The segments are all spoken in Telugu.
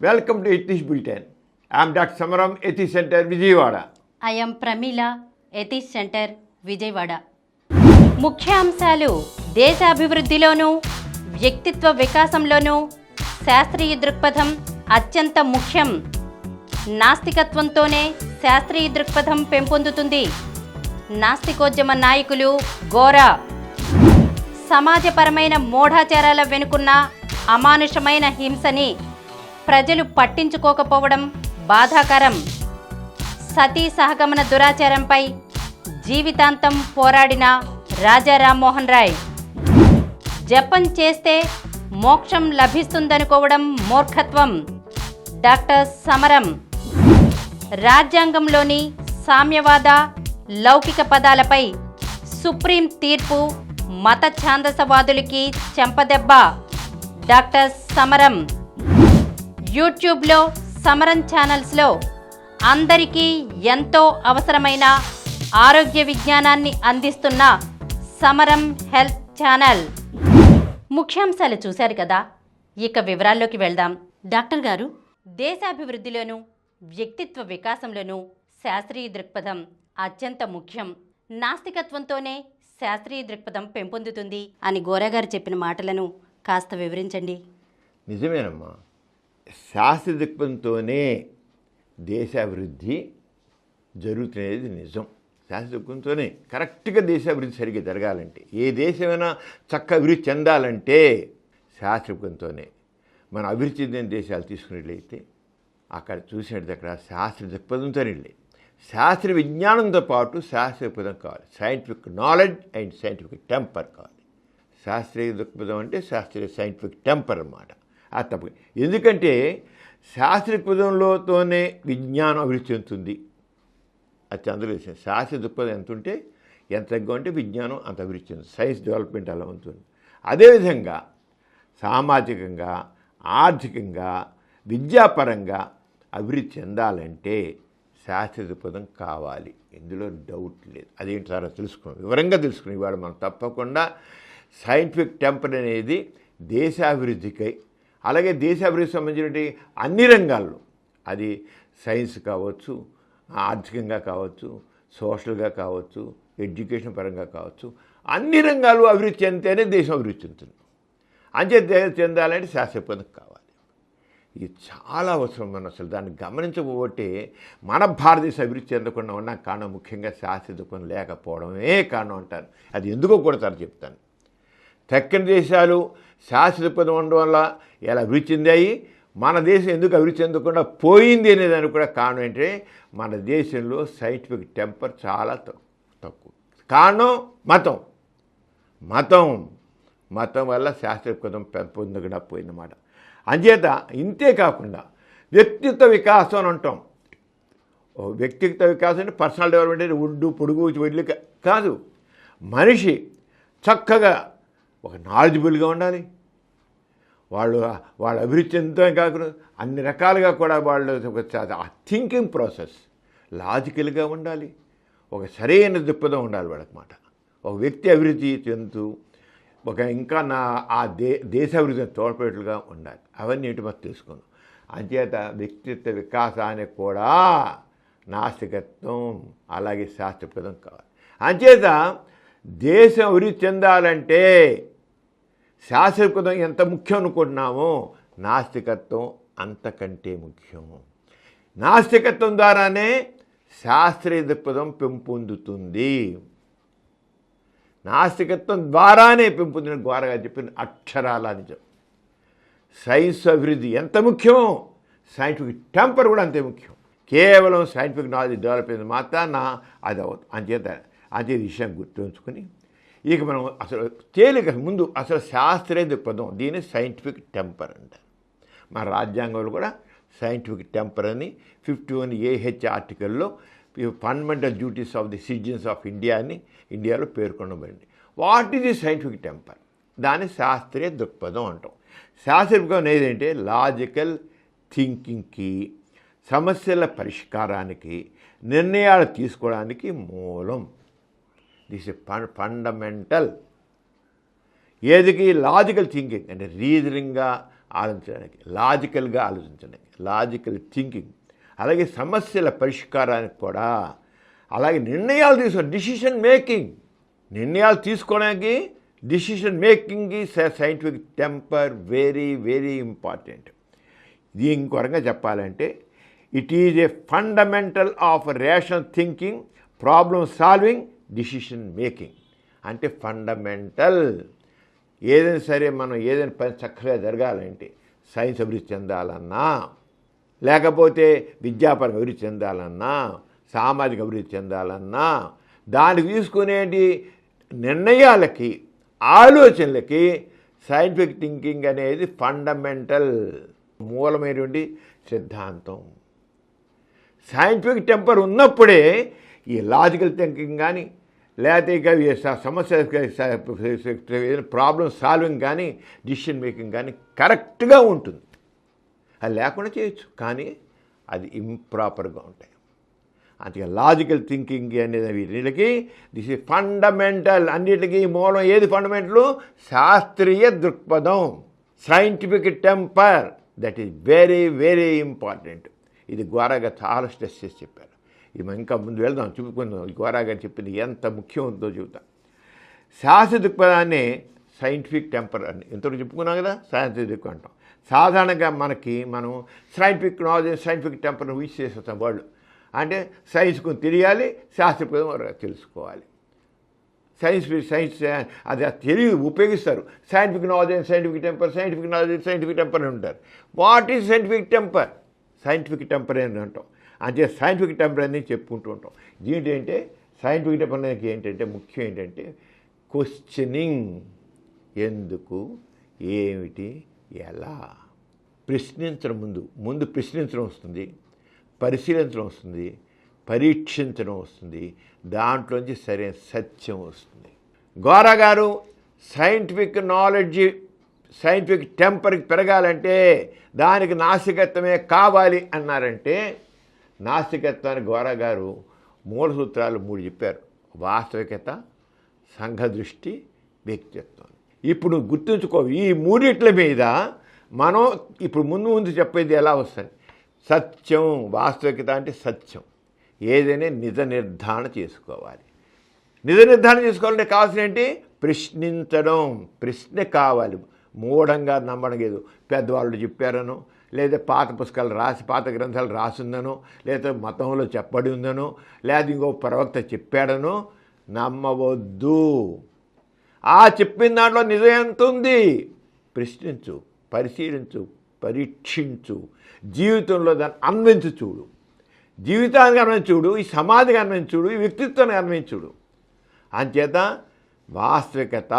Welcome to ethics bulletin. I'm doctor Samaram, ethics centre, Vijayawada. I am Pramila, ethics centre, Vijayawada. ముఖ్యాంశాలు: దేశ అభివృద్ధిలోనూ వ్యక్తిత్వ వికాసంలోనూ శాస్త్రీయ దృక్పథం అత్యంత ముఖ్యం. నాస్తికత్వంతోనే శాస్త్రీయ దృక్పథం పెంపొందుతుంది. నాస్తికోద్యమ నాయకులు గోరా. సమాజపరమైన మూఢాచారాల వెనుకున్న అమానుషమైన హింసని ప్రజలు పట్టించుకోకపోవడం బాధాకరం. సతీ సహగమన దురాచారంపై జీవితాంతం పోరాడిన రాజా రామ్మోహన్ రాయ్. జపం చేస్తే మోక్షం లభిస్తుందనుకోవడం మూర్ఖత్వం. డాక్టర్ సమరం. రాజ్యాంగంలోని సామ్యవాద లౌకిక పదాలపై సుప్రీం తీర్పు మత ఛాందసవాదులకి చెంపదెబ్బ. డాక్టర్ సమరం. యూట్యూబ్లో సమరం ఛానల్స్లో అందరికీ ఎంతో అవసరమైన ఆరోగ్య విజ్ఞానాన్ని అందిస్తున్న సమరం హెల్త్ ఛానల్. ముఖ్యాంశాలు చూశారు కదా, ఇక వివరాల్లోకి వెళ్దాం. డాక్టర్ గారు, దేశాభివృద్ధిలోనూ వ్యక్తిత్వ వికాసంలోనూ శాస్త్రీయ దృక్పథం అత్యంత ముఖ్యం. నాస్తికత్వంతోనే శాస్త్రీయ దృక్పథం పెంపొందుతుంది అని గోరా గారు చెప్పిన మాటలను కాస్త వివరించండి. నిజమేనమ్మా, శాస్త్రీయ దృక్పథంతోనే దేశాభివృద్ధి జరుగుతున్నది నిజం. శాస్త్రీయ దృక్పథంతోనే కరెక్ట్గా దేశాభివృద్ధి సరిగ్గా జరగాలంటే, ఏ దేశమైనా చక్కగా అభివృద్ధి చెందాలంటే శాస్త్రీయ దృక్పథంతోనే. మనం అభివృద్ధి చెందిన దేశాలు తీసుకున్నట్లయితే అక్కడ చూసినట్టు అక్కడ శాస్త్రీయ దృక్పథంతో వెళ్ళి శాస్త్రీయ విజ్ఞానంతో పాటు శాస్త్రీయ దృక్పథం కావాలి. Scientific knowledge and scientific temper కావాలి. శాస్త్రీయ దృక్పథం అంటే శాస్త్రీయ సైంటిఫిక్ టెంపర్ అన్నమాట. అది తప్ప, ఎందుకంటే శాస్త్రీయ దృక్పథంలోతోనే విజ్ఞానం అభివృద్ధి చెందుతుంది. అది అందరూ తెలిసింది. శాస్త్రీయ దృక్పథం ఎంత ఉంటే, ఎంత తగ్గ ఉంటే విజ్ఞానం అంత అభివృద్ధి చెందుతుంది. సైన్స్ డెవలప్మెంట్ అలా ఉంటుంది. అదేవిధంగా సామాజికంగా, ఆర్థికంగా, విద్యాపరంగా అభివృద్ధి చెందాలంటే శాస్త్రీయ దృక్పథం కావాలి. ఇందులో డౌట్ లేదు. అదేంటి సార్ తెలుసుకున్నాం, వివరంగా తెలుసుకుని ఇవాళ మనం తప్పకుండా సైంటిఫిక్ టెంపర్ అనేది దేశాభివృద్ధికై, అలాగే దేశాభివృద్ధికి సంబంధించిన అన్ని రంగాల్లో, అది సైన్స్ కావచ్చు, ఆర్థికంగా కావచ్చు, సోషల్గా కావచ్చు, ఎడ్యుకేషన్ పరంగా కావచ్చు, అన్ని రంగాలు అభివృద్ధి చెందితేనే దేశం అభివృద్ధి చెందుతుంది. అంతే దేశం చెందాలంటే శాస్త్రీయ కావాలి. ఇది చాలా అవసరం. మనం అసలు దాన్ని గమనించకపోతే మన భారతదేశం అభివృద్ధి చెందకుండా ఉన్న కారణం ముఖ్యంగా శాస్త్రీయ దృక్పథం లేకపోవడమే కారణం అంటారు. అది ఎందుకో కూడా సార్ చెప్తాను. దక్షిణ దేశాలు శాస్త్రీయ దృక్పథం ఉండడం వల్ల ఎలా అభివృద్ధి చెందాయి, మన దేశం ఎందుకు అభివృద్ధి చెందకుండా పోయింది అనేదానికి కూడా కారణం ఏంటంటే మన దేశంలో సైంటిఫిక్ టెంపర్ చాలా తక్కువ. కారణం మతం వల్ల శాస్త్రీయ దృక్పథం పెంపొందకుండా పోయిందన్నమాట. అంచేత ఇంతే కాకుండా వ్యక్తిత్వ వికాసం అని అంటాం. వ్యక్తిత్వ వికాసం అంటే పర్సనల్ డెవలప్మెంట్ అంటే ఒడ్డు పొడుగు వెళ్ళి కాదు. మనిషి చక్కగా ఒక నాలెడ్జబుల్గా ఉండాలి. వాళ్ళు అభివృద్ధి చెందడమే కాకుండా అన్ని రకాలుగా కూడా వాళ్ళు ఒక థింకింగ్ ప్రాసెస్ లాజికల్గా ఉండాలి. ఒక సరైన దృక్పథం ఉండాలి వాళ్ళకమాట. ఒక వ్యక్తి అభివృద్ధి చెందుతూ ఒక ఇంకా దేశాభివృద్ధిని తోడ్పడేట్లుగా ఉండాలి. అవన్నీ ఏంటి మనం తెలుసుకుందాం. అంచేత వ్యక్తిత్వ వికాసానికి కూడా నాస్తికత్వం అలాగే శాస్త్రపదం కావాలి. అంచేత దేశం అభివృద్ధి చెందాలంటే శాస్త్రపదం ఎంత ముఖ్యం అనుకుంటున్నామో నాస్తికత్వం అంతకంటే ముఖ్యం. నాస్తికత్వం ద్వారానే శాస్త్రీయ దృక్పథం పెంపొందుతుంది. నాస్తికత్వం ద్వారానే పెంపొందిన గోరగా చెప్పిన అక్షరాల నిజం. సైన్స్ అభివృద్ధి ఎంత ముఖ్యమో సైంటిఫిక్ టెంపర్ కూడా అంతే ముఖ్యం. కేవలం సైంటిఫిక్ నాలెడ్జ్ డెవలప్ అయింది మాత్రాన అది అవుతుంది. అంతే విషయం గుర్తుంచుకొని ఇక మనం అసలు తేలిక ముందు అసలు శాస్త్రీయ దృక్పథం, దీన్ని సైంటిఫిక్ టెంపర్ అంటారు. మన రాజ్యాంగంలో కూడా సైంటిఫిక్ టెంపర్ అని 51 AH ఆర్టికల్లో fundamental duties of the citizens of ఇండియాలో పేర్కొనబడింది. What is the scientific temper? దాన్ని శాస్త్రీయ దృక్పథం అంటాం. శాస్త్రీయ దృక్పథం ఏదంటే లాజికల్ థింకింగ్కి, సమస్యల పరిష్కారానికి, నిర్ణయాలు తీసుకోవడానికి మూలం. This is fundamental. ఏదికి? లాజికల్ థింకింగ్ అంటే రీజనింగ్గా ఆలోచించడానికి, లాజికల్గా ఆలోచించడానికి, లాజికల్ థింకింగ్, అలాగే సమస్యల పరిష్కారానికి కూడా, అలాగే నిర్ణయాలు డిసిషన్ మేకింగ్, నిర్ణయాలు తీసుకోవడానికి డిసిషన్ మేకింగ్కి scientific temper very very important. ఇది ఇంకో రకంగా చెప్పాలంటే it is a fundamental of rational thinking, problem solving, decision making. అంటే ఫండమెంటల్. ఏదైనా సరే మనం ఏదైనా పని చక్కగా జరగాలంటే, సైన్స్ అభివృద్ధి చెందాలన్నా, లేకపోతే విద్యాపరంగా అభివృద్ధి చెందాలన్నా, సామాజిక అభివృద్ధి చెందాలన్నా, దానికి తీసుకునేటి నిర్ణయాలకి, ఆలోచనలకి సైంటిఫిక్ థింకింగ్ అనేది ఫండమెంటల్, మూలమైనటువంటి సిద్ధాంతం. సైంటిఫిక్ టెంపర్ ఉన్నప్పుడే ఈ లాజికల్ థింకింగ్ కానీ, లేకపోతే ఇక సమస్య ప్రాబ్లమ్ సాల్వింగ్ కానీ, డిసిషన్ మేకింగ్ కానీ కరెక్ట్గా ఉంటుంది. అది లేకుండా చేయొచ్చు, కానీ అది ఇంప్రాపర్గా ఉంటాయి. అందుకే లాజికల్ థింకింగ్ అనేది వీటికి దిస్ ఈజ్ ఫండమెంటల్. అన్నిటికీ మూలం ఏది ఫండమెంటల్? శాస్త్రీయ దృక్పథం, scientific temper. That is very very important. ఇది ఘోరాగా చాలా స్ట్రెస్ చేసి చెప్పారు. ఇది మనం ఇంకా ముందు వెళ్దాం, చూపుకుందాం. ఘోరాగా చెప్పింది ఎంత ముఖ్యం ఉందో చెబుతాం. శాస్త్రీయ దృక్పథాన్ని సైంటిఫిక్ టెంపర్ అని ఇంతవరకు చెప్పుకున్నాం కదా, శాస్త్రీయ దృక్పథం అంటాం. సాధారణంగా మనం సైంటిఫిక్ నాలెడ్జ్, సైంటిఫిక్ టెంపర్ని యూజ్ చేసేస్తాం. వాళ్ళు అంటే సైన్స్ కొంచెం తెలియాలి, శాస్త్రపరంగా తెలుసుకోవాలి. సైన్స్ అది తెలివి ఉపయోగిస్తారు. Scientific knowledge, scientific temper, scientific knowledge, scientific temper అని ఉంటారు. What is scientific temper? Scientific temper అని అంటాం. అంటే సైంటిఫిక్ టెంపర్ అని చెప్పుకుంటూ ఉంటాం. ఏంటంటే సైంటిఫిక్ టెంపర్ అనేది ఏంటంటే ముఖ్యం ఏంటంటే క్వశ్చనింగ్. ఎందుకు, ఏమిటి, ఎలా. ప్రశ్నించడం, ముందు ప్రశ్నించడం వస్తుంది, పరిశీలించడం వస్తుంది, పరీక్షించడం వస్తుంది, దాంట్లోంచి సరైన సత్యం వస్తుంది. గోరా గారు సైంటిఫిక్ నాలెడ్జ్, సైంటిఫిక్ టెంపర్కి పెరగాలంటే దానికి నాస్తికత్వమే కావాలి అన్నారంటే, నాస్తికత్వానికి గోరా గారు మూల సూత్రాలు 3 చెప్పారు. వాస్తవికత, సంఘదృష్టి, వ్యక్తిత్వం. ఇప్పుడు గుర్తుంచుకో, ఈ 3 మీద మనం ఇప్పుడు ముందు చెప్పేది ఎలా వస్తుంది. సత్యం, వాస్తవికత అంటే సత్యం. ఏదైనా నిజ నిర్ధారణ చేసుకోవాలి. నిజ నిర్ధారణ చేసుకోవాలంటే కావాల్సిన ఏంటి? ప్రశ్నించడం. ప్రశ్న కావాలి. మూఢంగా నమ్మడం లేదు. పెద్దవాళ్ళు చెప్పారనో, లేదా పాత పుస్తకాలు పాత గ్రంథాలు రాసిందనో, లేదా మతంలో చెప్పబడి ఉందనో, లేదా ఇంకో ప్రవక్త చెప్పాడనో నమ్మవద్దు. ఆ చెప్పిన దాంట్లో నిజం ఎంత ఉంది? ప్రశ్నించు, పరిశీలించు, పరీక్షించు, జీవితంలో దాన్ని అన్వయించు చూడు. జీవితానికి అన్వయించి చూడు, ఈ సమాధికి అన్వయించి చూడు, ఈ వ్యక్తిత్వానికి అన్వయించి చూడు. అంచేత వాస్తవికత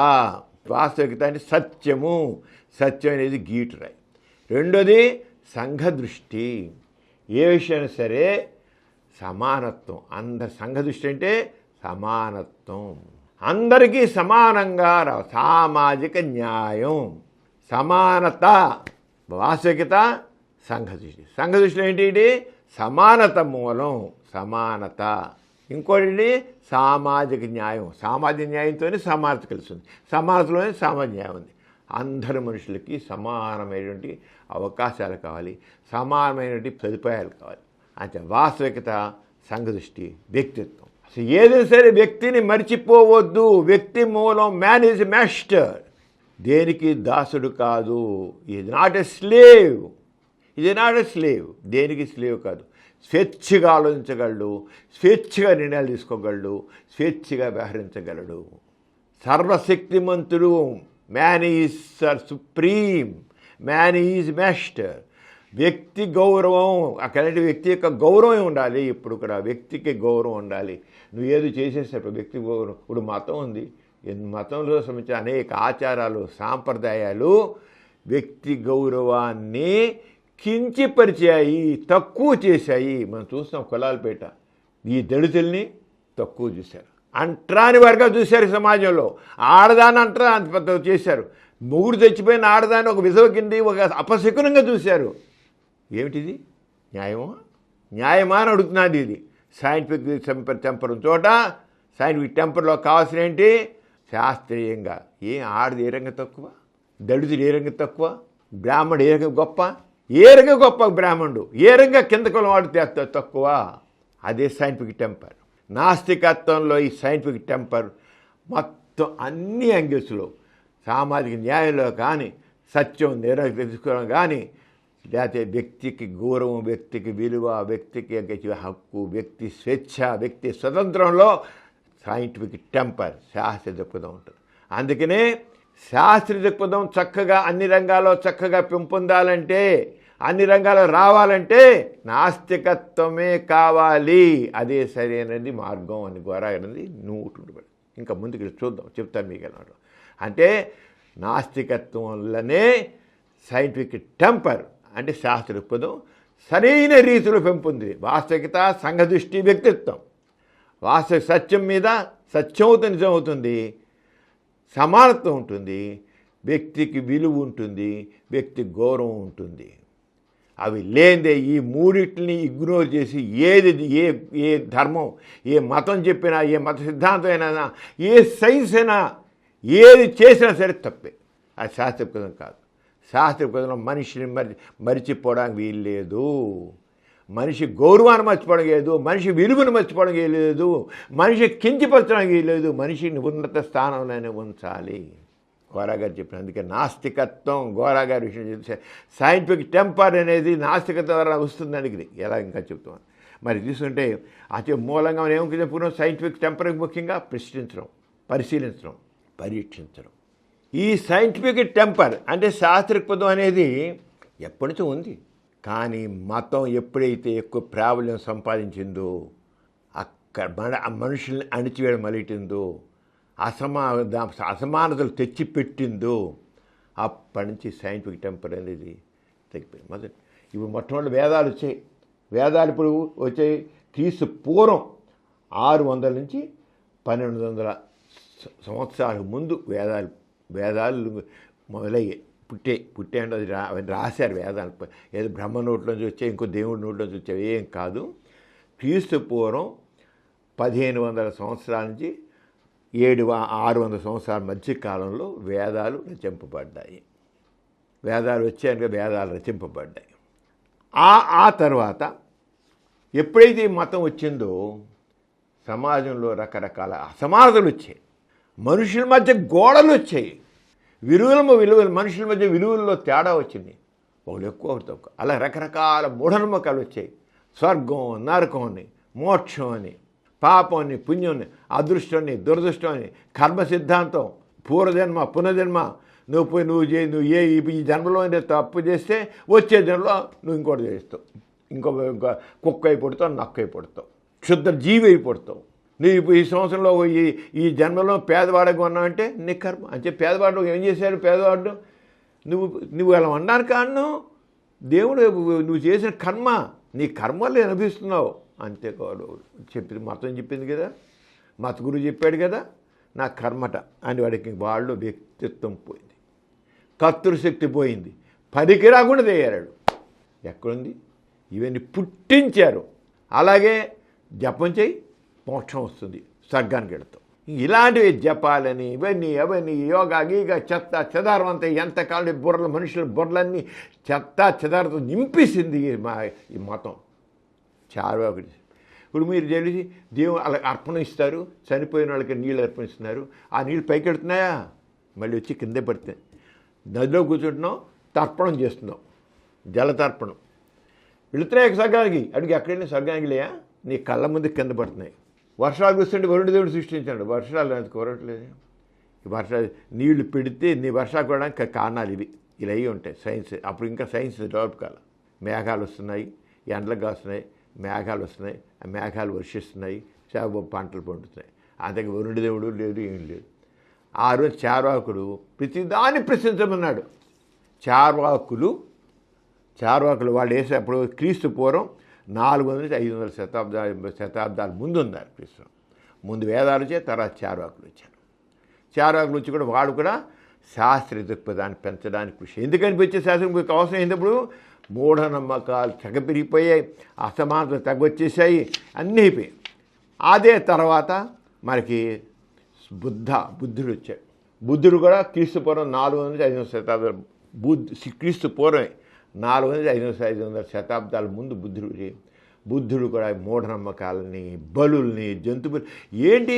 అంటే సత్యము. సత్యం అనేది గీటురాయి. రెండోది సంఘదృష్టి. ఏ విషయాన్ని సరే సమానత్వం. సంఘదృష్టి అంటే సమానత్వం, అందరికీ సమానంగా సామాజిక న్యాయం, సమానత. వాస్తవికత, సంఘదృష్టి. సంఘదృష్టిలో ఏంటి? సమానత మూలం, సమానత. ఇంకోటి సామాజిక న్యాయం. సామాజిక న్యాయంతోనే సమానత కలుస్తుంది. సమానతలోనే సామాజిక న్యాయం ఉంది. అందరు మనుషులకి సమానమైనటువంటి అవకాశాలు కావాలి, సమానమైనటువంటి సదుపాయాలు కావాలి. అంటే వాస్తవికత, సంఘదృష్టి, వ్యక్తిత్వం. అసలు ఏదైనా సరే వ్యక్తిని మర్చిపోవద్దు. వ్యక్తి మూలం. Man is master. దేనికి దాసుడు కాదు. ఇది నాట్ ఎ స్లేవ్. దేనికి స్లేవ్ కాదు. స్వేచ్ఛగా ఆలోచించగలడు, స్వేచ్ఛగా నిర్ణయాలు తీసుకోగలడు, స్వేచ్ఛగా వ్యవహరించగలడు. సర్వశక్తిమంతుడు. Man is supreme, man is master. వ్యక్తి గౌరవం, అక్కడంటే వ్యక్తి యొక్క గౌరవం ఉండాలి. ఇప్పుడు ఇక్కడ వ్యక్తికి గౌరవం ఉండాలి. నువ్వు ఏదో చేసేసేప్పుడు వ్యక్తి గౌరవం. ఇప్పుడు మతం ఉంది, మతంలో సంబంధించిన అనేక ఆచారాలు, సాంప్రదాయాలు వ్యక్తి గౌరవాన్ని కించిపరిచాయి, తక్కువ చేశాయి. మనం చూస్తాం కులాలపేట. ఈ దళితుల్ని తక్కువ చూశారు, అంటరాని వర్గా చూశారు. సమాజంలో ఆడదాన్ని అంటరా అంత పెద్ద చేశారు. మొగుడు చచ్చిపోయిన ఆడదాన్ని ఒక విధవ కింద ఒక అపశకునంగా చూశారు. ఏమిటిది? న్యాయమా అని అడుగుతున్నది. ఇది సైంటిఫిక్ టెంపర్ చోట, సైంటిఫిక్ టెంపర్లో కావాల్సిన ఏంటి? శాస్త్రీయంగా. ఆడది ఏ రంగం తక్కువ, దళితులు ఏ రంగం తక్కువ, బ్రాహ్మణుడు ఏ రకంగా గొప్ప, ఏ రకంగా గొప్ప బ్రాహ్మణుడు, ఏ రకంగా కింద కులం వాడు తక్కువ. అదే సైంటిఫిక్ టెంపర్. నాస్తికత్వంలో ఈ సైంటిఫిక్ టెంపర్ మొత్తం అన్ని యాంగిల్స్లో, సామాజిక న్యాయంలో కానీ, సత్యం తెలుసుకోవడం కానీ, లేకపోతే వ్యక్తికి గౌరవం, వ్యక్తికి విలువ, వ్యక్తికి హక్కు, వ్యక్తి స్వేచ్ఛ, వ్యక్తి స్వతంత్రంలో సైంటిఫిక్ టెంపర్, శాస్త్రీయ దృక్పథం ఉంటుంది. అందుకనే శాస్త్రీయ దృక్పథం చక్కగా అన్ని రంగాల్లో చక్కగా పెంపొందాలంటే, అన్ని రంగాల్లో రావాలంటే నాస్తికత్వమే కావాలి. అదే సరైనది మార్గం అని గోరాగనది నూటు. ఇంకా ముందుకు చూద్దాం, చెప్తాను మీకు ఎలా. అంటే నాస్తికత్వం వల్లనే సైంటిఫిక్ టెంపర్ అంటే శాస్త్ర దృక్పథం సరైన రీతిలో పెంపొంది. వాస్తవికత, సంఘదృష్టి, వ్యక్తిత్వం. వాస్తవిక సత్యం మీద సత్యమవుతుంది, నిజం అవుతుంది, సమానత్వం ఉంటుంది, వ్యక్తికి విలువ ఉంటుంది, వ్యక్తి గౌరవం ఉంటుంది. అవి లేదే ఈ మూడింటిని ఇగ్నోర్ చేసి ఏ ధర్మం, ఏ మతం చెప్పినా, ఏ మత సిద్ధాంతం అయినా, ఏ సైన్స్ అయినా, ఏది చేసినా సరే తప్పే. అది శాస్త్రపదం కాదు. శాస్త్రపదంలో మనిషిని మరిచిపోవడానికి వీలు లేదు, మనిషి గౌరవాన్ని మర్చిపోవడం లేదు, మనిషి విలువను మర్చిపోవడం లేదు, మనిషి కించపరచడానికి వీలు లేదు, మనిషిని ఉన్నత స్థానంలోనే ఉంచాలి. గోరాగారు చెప్పిన. అందుకే నాస్తికత్వం గోరాగారి విషయం చెప్తే సైంటిఫిక్ టెంపర్ అనేది నాస్తికత ద్వారా వస్తుందని ఎలా ఇంకా చెప్తున్నాను. మరి తీసుకుంటే అతి మూలంగా మనం ఏమో చెప్పుకున్నాం, సైంటిఫిక్ టెంపర్ ముఖ్యంగా ప్రశ్నించడం, పరిశీలించడం, పరీక్షించడం. ఈ సైంటిఫిక్ టెంపర్ అంటే శాస్త్రపదం అనేది ఎప్పటి నుంచో ఉంది. కానీ మతం ఎప్పుడైతే ఎక్కువ ప్రాబల్యం సంపాదించిందో, అక్కడ మనుషుల్ని అణిచివేయడం మొదలెట్టిందో, అసమానతలు తెచ్చిపెట్టిందో, అప్పటి నుంచి సైంటిఫిక్ టెంపర్ అనేది తగ్గిపోయింది. మొదటి ఇప్పుడు మొట్టమొదటి వేదాలు వచ్చాయి. వేదాలు ఇప్పుడు వచ్చాయి క్రీస్తు పూర్వం 600 నుంచి 1200 సంవత్సరాల ముందు వేదాలు మొదలయ్యాయి. పుట్టే అంటే అది రాశారు వేదాలు. ఏదో బ్రహ్మ నోట్లోంచి వచ్చాయి, ఇంకో దేవుడి నోట్లోంచి వచ్చాయి, ఏం కాదు. క్రీస్తు పూర్వం 1500 సంవత్సరాల నుంచి 600 సంవత్సరాల మధ్య కాలంలో వేదాలు రచింపబడ్డాయి. వేదాలు వచ్చాయనుక వేదాలు రచింపబడ్డాయి. ఆ తర్వాత ఎప్పుడైతే ఈ మతం వచ్చిందో సమాజంలో రకరకాల అసమానతలు వచ్చాయి, మనుషుల మధ్య గోడలు వచ్చాయి, విలువలు మనుషుల మధ్య విలువల్లో తేడా వచ్చింది, ఒకళ్ళు ఎక్కువ ఒకటి తక్కువ. అలా రకరకాల మూఢనమ్మకాలు వచ్చాయి. స్వర్గం, నరకం అని, మోక్షం అని, పాపం అని, పుణ్యం అని, అదృష్టం అని, దురదృష్టం అని, కర్మ సిద్ధాంతం, పూర్వజన్మ, పునర్జన్మ. నువ్వు ఈ జన్మలో తప్పు చేస్తే వచ్చే జన్మలో నువ్వు ఇంకోటి చేస్తావు, ఇంకో కుక్క అయిపోతావు, నక్క అయిపోతావు, క్షుద్ర జీవి అయిపోతావు. నువ్వు ఈ సంవత్సరంలో ఈ జన్మలో పేదవాడకు ఉన్నావంటే నీ కర్మ. అంటే పేదవాడు ఏం చేశాడు? పేదవాడు నువ్వు అలా ఉన్నాను కాను, దేవుడు నువ్వు చేసిన కర్మ, నీ కర్మలు అనిపిస్తున్నావు అంతే. కాదు చెప్పింది, మతం చెప్పింది కదా, మత గురువు చెప్పాడు కదా, నా కర్మట అని వాడికి వాళ్ళు వ్యక్తిత్వం పోయింది, కర్తృశక్తి పోయింది, పనికి రాకుండా తయారాడు. ఎక్కడుంది? ఇవన్నీ పుట్టించారు. అలాగే జపం చేయి, మోక్షం వస్తుంది, స్వర్గానికి వెళతాం. ఇలాంటివి జపాలని ఇవన్నీ అవన్నీ యోగా గీగా చెత్త చెదారమంతా ఎంతకాలం మనుషుల బుర్రలన్నీ చెత్త చెదారతో నింపేసింది ఈ మతం. చార్వాకుడి. ఇప్పుడు మీరు తెలిసి దేవుడు అలా అర్పణ ఇస్తారు, చనిపోయిన వాళ్ళకి నీళ్ళు అర్పణిస్తున్నారు. ఆ నీళ్ళు పైకి వెళ్తున్నాయా? మళ్ళీ వచ్చి కిందే పడుతున్నాయి. నదిలో కూర్చుంటున్నాం, తర్పణం చేస్తున్నాం, జలతర్పణం. వెళుతున్నాయి స్వర్గానికి. అడిగి ఎక్కడైనా స్వర్గానికి లేయా? నీ కళ్ళ ముందు కింద పడుతున్నాయి. వర్షాలు కురుస్తుంటే వరుణ దేవుడు సృష్టించాడు, వర్షాలు ఎందుకు కురవట్లేదు? ఈ వర్షాలు నీళ్లు పెడితే నీ వర్షాలు కురడానికి కారణాలు ఇలా అయ్యి ఉంటాయి. సైన్స్ అప్పుడు ఇంకా సైన్స్ డెవలప్ కాల. మేఘాలు వస్తున్నాయి, ఎండలు కాస్తున్నాయి, మేఘాలు వస్తున్నాయి, ఆ మేఘాలు వర్షిస్తున్నాయి, పంటలు పండుతున్నాయి. అంతకు వరుణ దేవుడు లేదు, ఏం లేదు. ఆ రోజు చార్వాకుడు ప్రతిదాన్ని ప్రశ్నించమన్నాడు. చార్వాకులు వాళ్ళు వేసే అప్పుడు క్రీస్తు పూర్వం 400 నుంచి 500 శతాబ్దాల ముందు ఉన్నారు. క్రీస్తు ముందు వేదాలు వచ్చాయి, తర్వాత చార్వాకులు వచ్చారు. చార్వాకులు వచ్చి కూడా వాడు కూడా శాస్త్రీయ దృక్పథాన్ని పెంచడానికి కృషి. ఎందుకని వచ్చే శాస్త్రం అవసరం అయినప్పుడు మూఢనమ్మకాలు తెగ పెరిగిపోయాయి, అసమానతలు తగ్గొచ్చేసాయి, అన్నీ అయిపోయాయి. అదే తర్వాత మనకి బుద్ధుడు వచ్చాడు. బుద్ధుడు కూడా క్రీస్తు పూర్వం 400 నుంచి 500 శతాబ్దాల క్రీస్తు పూర్వమే 400-500 శతాబ్దాల ముందు బుద్ధుడు కూడా మూఢనమ్మకాలని, బలుల్ని, జంతువులు ఏంటి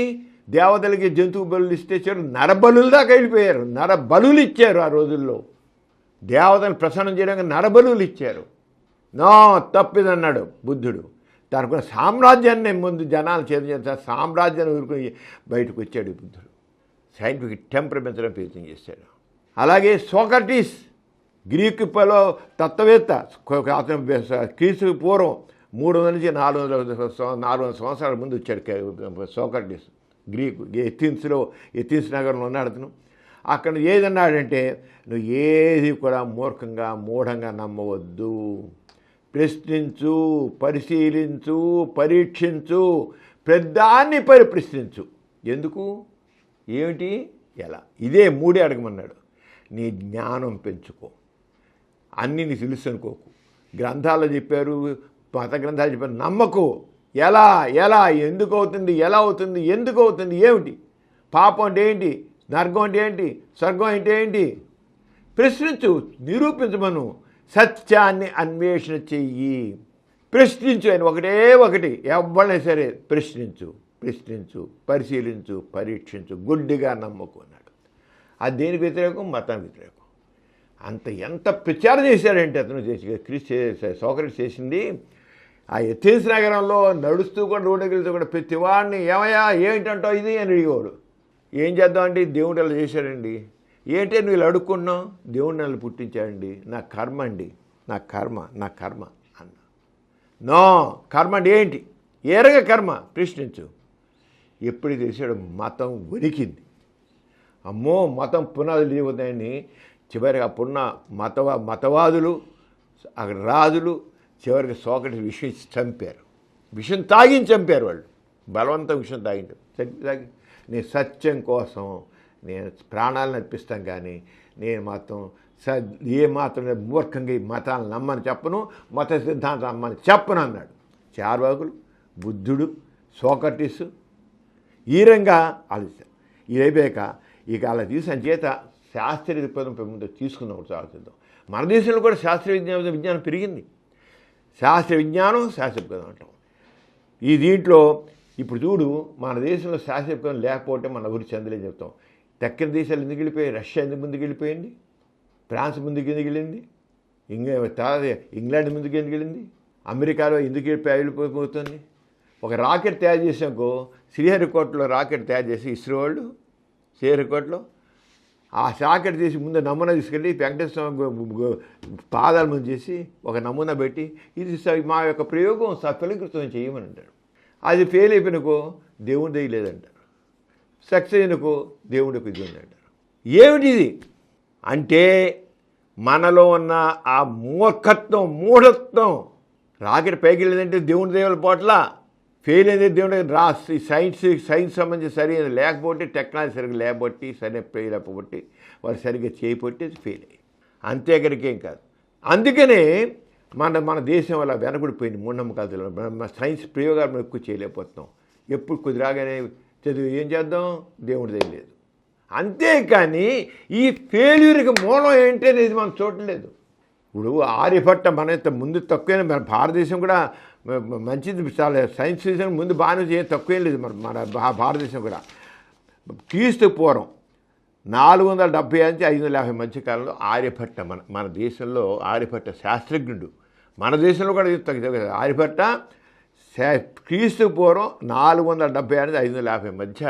దేవతలకి జంతువు బలులు ఇస్తే నరబలుల దాకా వెళ్ళిపోయారు. నరబలులు ఇచ్చారు ఆ రోజుల్లో. దేవతను ప్రసన్నం చేయడానికి నరబలులు ఇచ్చారు. నో, తప్పిదన్నాడు బుద్ధుడు. తనకున్న సామ్రాజ్యాన్ని ముందు జనాలు చేత సామ్రాజ్యాన్ని ఊరుకుని బయటకు వచ్చాడు బుద్ధుడు. సైంటిఫిక్ టెంపరమెంట్స్లో ప్రయత్నం చేశాడు. అలాగే సోక్రటీస్, గ్రీకు తత్వవేత్త, అతను క్రీస్తుకు పూర్వం 300-400 సంవత్సరాల ముందు వచ్చాడు సోక్రటీస్. గ్రీకు ఎథెన్స్ నగరంలో ఉన్నాడు అతను. అక్కడ ఏదన్నాడంటే, నువ్వు ఏది కూడా మూఢంగా నమ్మవద్దు, ప్రశ్నించు, పరిశీలించు, పరీక్షించు, పెద్దాన్ని ప్రశ్నించు. ఎందుకు, ఏమిటి, ఎలా, ఇదే 3 అడగమన్నాడు. నీ జ్ఞానం పెంచుకో, అన్నీ నీ తెలుసు అనుకోకు. గ్రంథాల్లో చెప్పారు, మత గ్రంథాలు చెప్పారు, నమ్మకు. ఎలా ఎందుకు అవుతుంది, ఎలా అవుతుంది, ఎందుకు అవుతుంది, ఏమిటి, పాపం అంటే ఏంటి, నరకం అంటే ఏంటి, స్వర్గం అంటే ఏంటి, ప్రశ్నించు, నిరూపించమను. సత్యాన్ని అన్వేషణ చెయ్యి, ప్రశ్నించు. ఆయన ఒకటి ఎవరైనా సరే ప్రశ్నించు, పరిశీలించు, పరీక్షించు, గుడ్డిగా నమ్మకు అన్నాడు. అది దేనికి వ్యతిరేకం, మతానికి వ్యతిరేకం. ఎంత ప్రచారం చేశాడంటే అతను సోక్రటీస్ చేసింది. ఆ ఎథెన్స్ నగరంలో నడుస్తూ కూడా రోడ్డుకి వెళ్తూ కూడా ప్రతి వాడిని ఏమయ్యా ఏంటంటావు ఇది అని అడిగేవాడు. ఏం చేద్దామండి, దేవుడు అలా చేశాడండి. ఏంటి నువ్వు ఇలా అడుక్కున్నావు, దేవుడు నన్ను పుట్టించాడండి, నా కర్మ అండి, నా కర్మ అన్న. నో, కర్మ అంటే ఏంటి, ఏరగ కర్మ, ప్రశ్నించు. ఎప్పుడు తెలిసాడు మతం వణికింది. అమ్మో, మతం పునాదులు దిగుతాయని చివరికి అప్పుడున్న మతవాదులు, అక్కడ రాజులు చివరికి సోక్రటీస్ విషయం చంపారు. విషయం తాగించి చంపారు వాళ్ళు, బలవంతం విషయం తాగి. నేను సత్యం కోసం నేను ప్రాణాలను అర్పిస్తాను, కానీ నేను మాత్రం మాత్రం మూర్ఖంగా ఈ మతాలను నమ్మని చెప్పను, మత సిద్ధాంతం నమ్మని చెప్పను అన్నాడు. చార్వాకులు, బుద్ధుడు, సోక్రటీసు ఈ రంగా ఆలోచిస్తారు. ఇది అయిపోయాక ఇక అలా తీసిన చేత శాస్త్రీయ దృక్పథం ముందు తీసుకున్నప్పుడు ఆలోచిద్దాం. మన దేశంలో కూడా శాస్త్రీయ విజ్ఞానం పెరిగింది. శాస్త్రీయ విజ్ఞానం, శాస్త్రీయ దృక్పథం అంటాం. ఈ దీంట్లో ఇప్పుడు చూడు, మన దేశంలో శాస్త్రీయ దృక్పథం లేకపోతే మన అభివృద్ధి చెందలేని చెప్తాం. దక్షిణ దేశాలు ఎందుకు వెళ్ళిపోయాయి, రష్యా ఎందుకు ముందుకు వెళ్ళిపోయింది, ఫ్రాన్స్ ముందుకు ఎందుకు వెళ్ళింది, ఇంగ్లాండ్ ముందుకు ఎందుకు వెళ్ళింది, అమెరికాలో ఎందుకు వెళ్ళిపోతుంది. ఒక రాకెట్ తయారు చేసాకో, శ్రీహరికోటలో రాకెట్ తయారు చేసి ఇస్రో వాళ్ళు శ్రీహరికోటలో ఆ రాకెట్ తీసి ముందు నమూనా తీసుకెళ్ళి వెంకటేశ్వర పాదాల ముందు చేసి ఒక నమూనా పెట్టి ఇది మా యొక్క ప్రయోగం సఫలీకృతం చేయమని అంటారు. అది ఫెయిల్ అయిపోయినకో దేవుని దయలేదంటారు, సక్సెస్ అయినకో దేవుడికి ఇది ఉందంటారు. ఏమిటిది అంటే మనలో ఉన్న ఆ మూఢత్వం. రాకెట్ పైకి వెళ్ళేదంటే దేవుని దేవుల పోట్ల, ఫెయిల్ అయితే దేవుడి సైన్స్ సంబంధించి సరైన లేకపోతే, టెక్నాలజీ సరిగ్గా లేకపోతే, సరైన ఫెయిల్ అప్పబట్టి, వారు సరిగ్గా చేయబట్టి ఫెయిల్ అయ్యి, అంతేకరికేం కాదు. అందుకనే మన దేశం వల్ల వెనకడిపోయింది మూఢనమ్మకాలతో. సైన్స్ ప్రయోగాలు మనం ఎక్కువ చేయలేకపోతున్నాం. ఎప్పుడు కుదిరాగానే చదివి ఏం చేద్దాం, దేవుడి దగ్గర లేదు. అంతేకాని ఈ ఫెయిల్యూర్కి మూలం ఏంటి అనేది మనం చూడలేదు. ఇప్పుడు ఆర్యభట్ట మన ముందు తక్కువైన, మన భారతదేశం కూడా మంచిది, చాలా సైన్స్ విషయం ముందు బాగానే తక్కువేం లేదు. మన భారతదేశం కూడా క్రీస్తు పూర్వం 475-550 మధ్య కాలంలో ఆర్యభట్ట మన దేశంలో ఆర్యభట్ట శాస్త్రజ్ఞుడు. మన దేశంలో కూడా ఆర్యభట్ట క్రీస్తు పూర్వం 475-550 మధ్య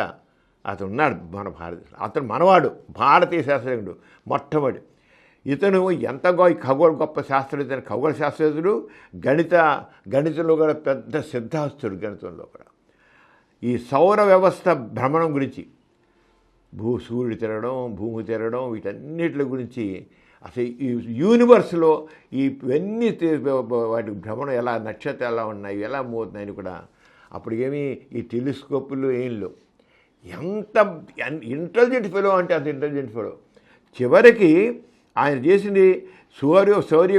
అతను ఉన్నాడు మన భారతదేశం. అతను మనవాడు, భారతీయ శాస్త్రజ్ఞుడు మొట్టమొదటి. ఇతను ఎంత గొప్ప శాస్త్రవేత్త, ఖగోళ శాస్త్రవేత్తుడు, గణితంలో కూడా పెద్ద సిద్ధాస్తుడు. గణితంలో కూడా ఈ సౌర వ్యవస్థ భ్రమణం గురించి, సూర్యుడు తిరగడం, భూమి తిరగడం, వీటన్నిటి గురించి, అసలు ఈ యూనివర్స్లో ఇవన్నీ వాటి భ్రమణం ఎలా, నక్షత్రాలు ఎలా ఉన్నాయి, ఎలా మోతున్నాయని కూడా అప్పటికేమీ ఈ టెలిస్కోపులు ఏం లేవు. ఎంత ఇంటెలిజెంట్ ఫెలో అంటే అంత ఇంటెలిజెంట్ ఫెలో. చివరికి ఆయన చేసింది సౌర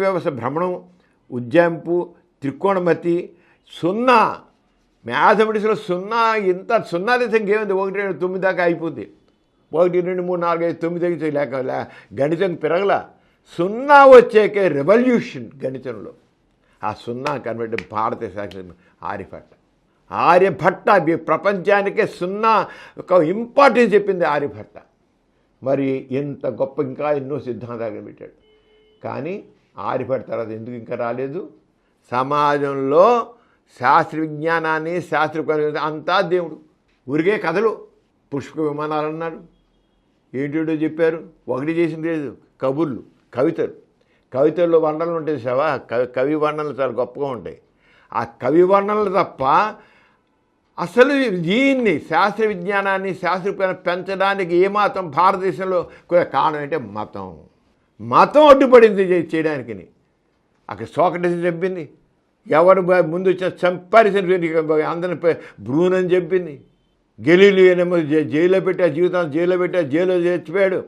వ్యవస్థ భ్రమణం, ఉజ్జాయింపు, త్రికోణమతి, సున్నా, మ్యాథమెటిక్స్లో సున్నా, ఇంత సున్నా ఇంకేముంది, 1, 2, 9 దాకా అయిపోద్ది. 1, 2, 3, 4, 5, 9 లేక గణితం పెరగల. సున్నా వచ్చాకే రెవల్యూషన్ గణితంలో. ఆ సున్నా కనబడి భారతీయ శాస్త్రం ఆర్యభట్ట ప్రపంచానికే సున్నా ఒక ఇంపార్టెన్స్ చెప్పింది ఆర్యభట్ట. మరి ఎంత గొప్ప ఇంకా ఎన్నో సిద్ధాంతాలు పెట్టాడు. కానీ ఆర్యభట్ట తర్వాత ఎందుకు ఇంకా రాలేదు? సమాజంలో శాస్త్ర విజ్ఞానాన్ని అంతా దేవుడు. ఊరికే కథలు, పుష్ప విమానాలు అన్నారు, ఏంటో చెప్పారు. ఒకటి చేసింది లేదు. కబుర్లు, కవితల్లో వర్ణనలు ఉంటాయి సావా. కవి వర్ణనలు చాలా గొప్పగా ఉంటాయి. ఆ కవి వర్ణనలు తప్ప అసలు దీన్ని శాస్త్ర విజ్ఞానాన్ని శాస్త్ర పెంచడానికి ఏమాత్రం భారతదేశంలో కారణం అంటే మతం అడ్డుపడింది చేయడానికి. అక్కడ సోక్రటీస్ చెప్పింది, ఎవరు ముందు వచ్చిన చంపారిసిన అందరిని బ్రూనని చెప్పింది. గెలీలియోనేమో జైల్లో పెట్టా జైల్లో చచ్చిపోయాడు.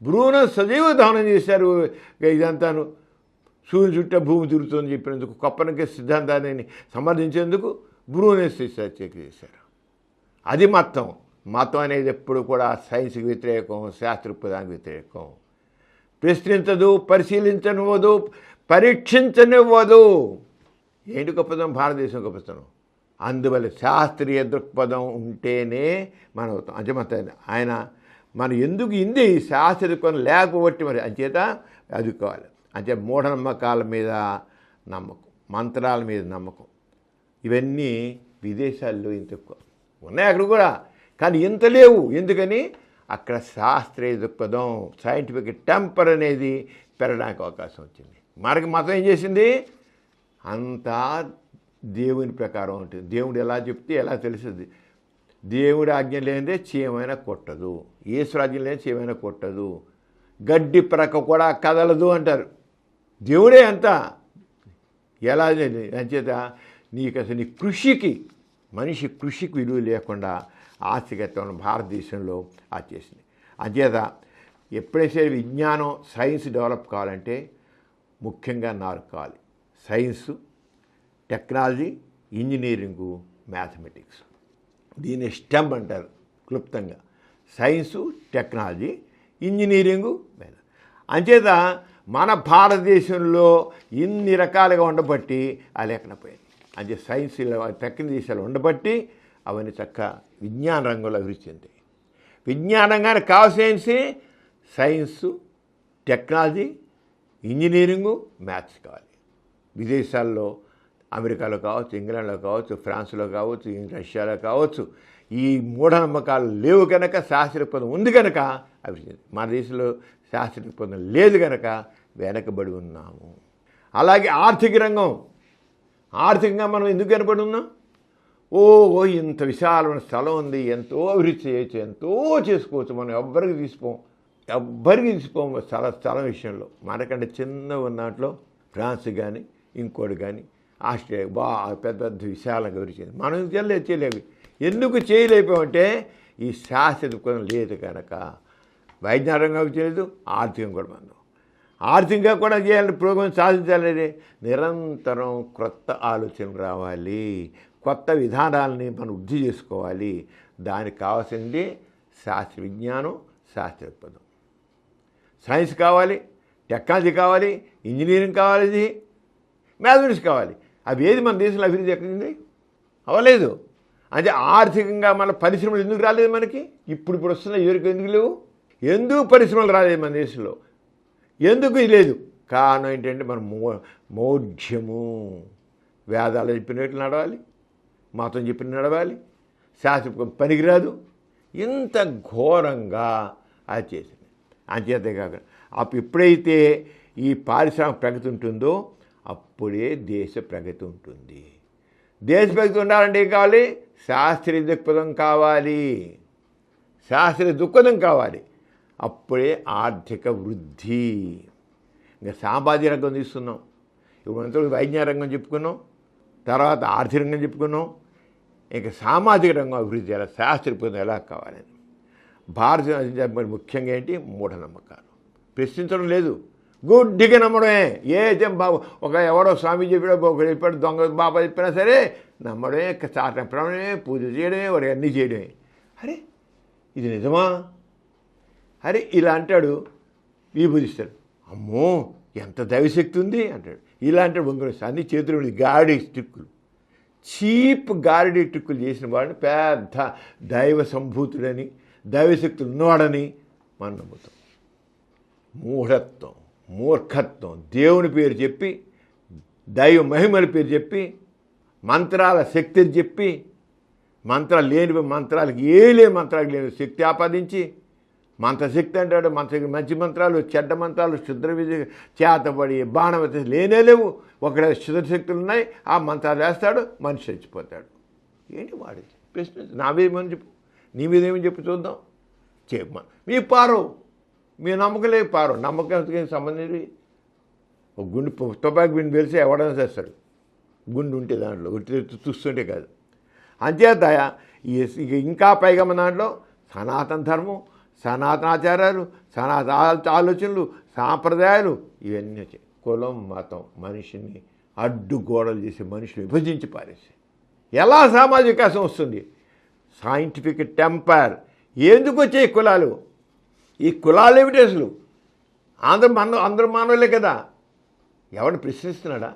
బ్రూనో సజీవ దహనం చేశారు. ఇదంతాను సూర్యుని చుట్టూ భూమి తిరుగుతుందని చెప్పినందుకు, కొప్పనకి సిద్ధాంతాన్ని సమర్థించేందుకు బ్రూనో చేశారు. అది మతం అనేది ఎప్పుడు కూడా సైన్స్కి వ్యతిరేకం, శాస్త్రోపదానికి వ్యతిరేకం. ప్రశ్నించదు, పరిశీలించనివ్వదు, పరీక్షించనివ్వదు. ఏంటి గొప్పతనం? భారతదేశం గొప్పతనం. అందువల్ల శాస్త్రీయ దృక్పథం ఉంటేనే మనం అవుతాం. ఆయన మనం ఎందుకు ఇంది శాస్త్రీయ దృక్పథం లేకపోతే మరి అంచేత అదుకోవాలి. మూఢనమ్మకాల మీద నమ్మకం, మంత్రాల మీద నమ్మకం, ఇవన్నీ విదేశాల్లో ఇంత ఎక్కువ ఉన్నాయి. అక్కడ కూడా కానీ ఇంత లేవు. ఎందుకని? అక్కడ శాస్త్రీయ దృక్పథం, సైంటిఫిక్ టెంపర్ అనేది పెరగడానికి అవకాశం వచ్చింది. మనకి మతం ఏం చేసింది? అంతా దేవుని ప్రకారం ఉంటుంది. దేవుడు ఎలా చెప్తే ఎలా తెలుస్తుంది. దేవుడి ఆజ్ఞ లేనిదే చీమైనా కొట్టదు, ఈశ్వరాజ్ఞ లేని చీమైనా కొట్టదు, గడ్డి ప్రక్క కూడా కదలదు అంటారు. దేవుడే అంతా. ఎలా అంచేత నీకు అసలు నీ మనిషి కృషికి విలువ లేకుండా ఆస్తికత్వం భారతదేశంలో చేసింది. అంచేత ఎప్పుడైతే విజ్ఞానం, సైన్స్ డెవలప్ కావాలంటే ముఖ్యంగా 4 కావాలి: సైన్సు, టెక్నాలజీ, ఇంజనీరింగు, మ్యాథమెటిక్స్. దీన్ని స్టెమ్ అంటారు క్లుప్తంగా. సైన్సు, టెక్నాలజీ, ఇంజనీరింగు, అంచేత మన భారతదేశంలో ఇన్ని రకాలుగా ఉండబట్టి అది లేకుండా పోయింది. అంటే సైన్స్లో, టెక్నాలజీలో ఉండబట్టి అవన్నీ చక్కగా విజ్ఞాన రంగంలో అభివృద్ధి చెందాయి. విజ్ఞాన రంగానికి కావాల్సిన సైన్సు, టెక్నాలజీ, ఇంజనీరింగు, మ్యాథ్స్ కావాలి. విదేశాల్లో అమెరికాలో కావచ్చు, ఇంగ్లాండ్లో కావచ్చు, ఫ్రాన్స్లో కావచ్చు, రష్యాలో కావచ్చు, ఈ మూఢనమ్మకాలు లేవు కనుక శాస్త్రీయ ఉంది కనుక అభివృద్ధి. మన దేశంలో శాస్త్రీయ లేదు కనుక వెనకబడి ఉన్నాము. అలాగే ఆర్థిక రంగం, ఆర్థికంగా మనం ఎందుకు వెనకబడి ఉన్నాం? ఇంత విశాలమైన స్థలం ఉంది, ఎంతో అభివృద్ధి చేయొచ్చు, ఎంతో చేసుకోవచ్చు. మనం ఎవ్వరికి తీసిపోము స్థలం విషయంలో. మనకంటే చిన్న ఉన్న దాంట్లో ఫ్రాన్స్ కానీ ఇంకోటి కానీ ఆస్ట్రేలియా పెద్ద పెద్ద విశాలంగా అభివృద్ధి. మనం చేయలేవు. ఎందుకు చేయలేకపోయామంటే ఈ శాస్త్రీయ లేదు కనుక. వైజ్ఞానికంగా చేయలేదు, ఆర్థికంగా కూడా మనం ఆర్థికంగా కూడా చేయాలని ప్రోగ్రాం సాధించాలనేది నిరంతరం క్రొత్త ఆలోచనలు రావాలి, కొత్త విధానాలని మనం వృద్ధి చేసుకోవాలి. దానికి కావాల్సింది శాస్త్ర విజ్ఞానం, శాస్త్ర దృక్పథం. సైన్స్ కావాలి, టెక్నాలజీ కావాలి, ఇంజనీరింగ్ కావాలి, మ్యాథమెటిక్స్ కావాలి. అవి ఏది మన దేశంలో అభివృద్ధి ఎక్కడింది? అవ్వలేదు. అంటే ఆర్థికంగా మన పరిశ్రమలు ఎందుకు రాలేదు మనకి? ఇప్పుడు వస్తున్న ఎవరికి ఎందుకు లేవు? ఎందుకు పరిశ్రమలు రాలేదు మన దేశంలో? ఎందుకు లేదు? కారణం ఏంటంటే మన మౌఢ్యము. వేదాలు చెప్పినట్టు నడవాలి, మతం చెప్పిన నడవాలి, శాస్త్ర పనికిరాదు. ఇంత ఘోరంగా అది చేసింది. అంచేతే కాక అప్పుడు ఎప్పుడైతే ఈ పారిశ్రామిక ప్రగతి ఉంటుందో అప్పుడే దేశ ప్రగతి ఉంటుంది. దేశ ప్రగతి ఉండాలంటే ఏం కావాలి? శాస్త్రీయ దృక్పథం కావాలి, శాస్త్రీయ దృక్పథం కావాలి. అప్పుడే ఆర్థిక వృద్ధి. ఇంకా సామాజిక రంగం తీసుకున్నాం, ఇప్పుడు వైజ్ఞానిక రంగం చెప్పుకున్నాం, తర్వాత ఆర్థిక రంగం చెప్పుకున్నాం. ఇంకా సామాజిక రంగం అభివృద్ధి చేయాలి, శాస్త్రీయ ఎలా కావాలని. భారతీయ ముఖ్యంగా ఏంటి? మూఢనమ్మకాలు. ప్రశ్నించడం లేదు, గుడ్డిగా నమ్మడమే. ఒక ఎవడో స్వామి చెప్పాడు, దొంగ బాబా చెప్పినా సరే నమ్మడమే, చాటపడమే, పూజ చేయడమే, వాడు అన్నీ చేయడమే. అరే ఇది నిజమా? అరే ఇలా అంటాడు, విభూదిస్తాడు, అమ్మో ఎంత దైవశక్తి ఉంది అంటాడు. ఇలాంటి వంగులు అన్ని చేతులు గాడి స్టిక్కులు, చీప్ గారడీ ట్రిక్కులు చేసిన వాడిని పెద్ద దైవ సంభూతుడని, దైవశక్తులు ఉన్నవాడని మనం నమ్ముతాం. మూఢత్వం, మూర్ఖత్వం. దేవుని పేరు చెప్పి, దైవ మహిమల పేరు చెప్పి, మంత్రాల శక్తిని చెప్పి, మంత్రాలు లేని మంత్రాలకి లేని మంత్రాలకు లేని శక్తి ఆపాదించి, మంత్రశక్తి అంటాడు. మంచి మంత్రాలు, చెడ్డ మంత్రాలు, శుద్ర విజయ చేతబడి బాణవతి లేనే లేవు. ఒకడ శుద్రశక్తులు ఉన్నాయి, ఆ మంత్రాలు వేస్తాడు, మనిషి చచ్చిపోతాడు. ఏంటి వాడి ప్రశ్న? నా మీదేమని చెప్పు, నీ మీదేమని చెప్పు చూద్దాం. చెప్ప మీ పారో, మీ నమ్మకలే పారో. నమ్మకం సంబంధించి ఒక గుండు తుపాకి బిండి తెలిసి ఎవడైనా చేస్తాడు. గుండు ఉంటే దాంట్లో చూస్తుంటే కాదు. అంచేత ఇంకా పైగా మన దాంట్లో సనాతన ధర్మం, సనాతనాచారాలు, సనాతన ఆలోచనలు, సాంప్రదాయాలు ఇవన్నీ వచ్చాయి. కులం, మతం మనిషిని అడ్డుగోడలు చేసి మనుషులు విభజించి పారేసి ఎలా సామాజిక వికాసం వస్తుంది? Scientific temper. ఎందుకు వచ్చాయి కులాలు? ఈ కులాలు ఏమిటి అసలు? అందరూ మానవులే కదా. ఎవడు ప్రశ్నిస్తున్నాడా?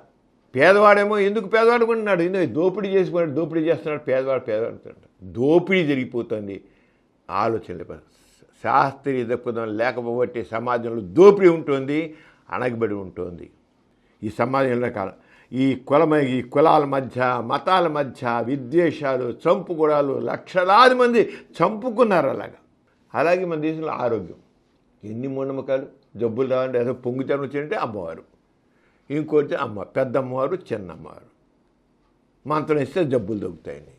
పేదవాడేమో ఎందుకు పేదవాడు కొంటున్నాడు? ఎందుకు దోపిడీ చేసుకున్నాడు, దోపిడీ చేస్తున్నాడు, పేదవాడు. దోపిడీ జరిగిపోతుంది. ఆలోచనలు శాస్త్రీయ దక్కుదం లేకపోతే సమాజంలో దోపిడీ ఉంటుంది, అణగబడి ఉంటుంది. ఈ సమాజంలో కాలం ఈ కులాల మధ్య, మతాల మధ్య విద్వేషాలు, చంపుకోవడాలు, లక్షలాది మంది చంపుకున్నారు. అలాగే మన దేశంలో ఆరోగ్యం ఎన్ని మూఢనమ్మకాలు. జబ్బులు రావంటే ఏదో పొంగుతనం వచ్చిందంటే అమ్మవారు, ఇంకోటి పెద్ద అమ్మవారు, చిన్న అమ్మవారు. మంత్రం ఇస్తే జబ్బులు దొరుకుతాయని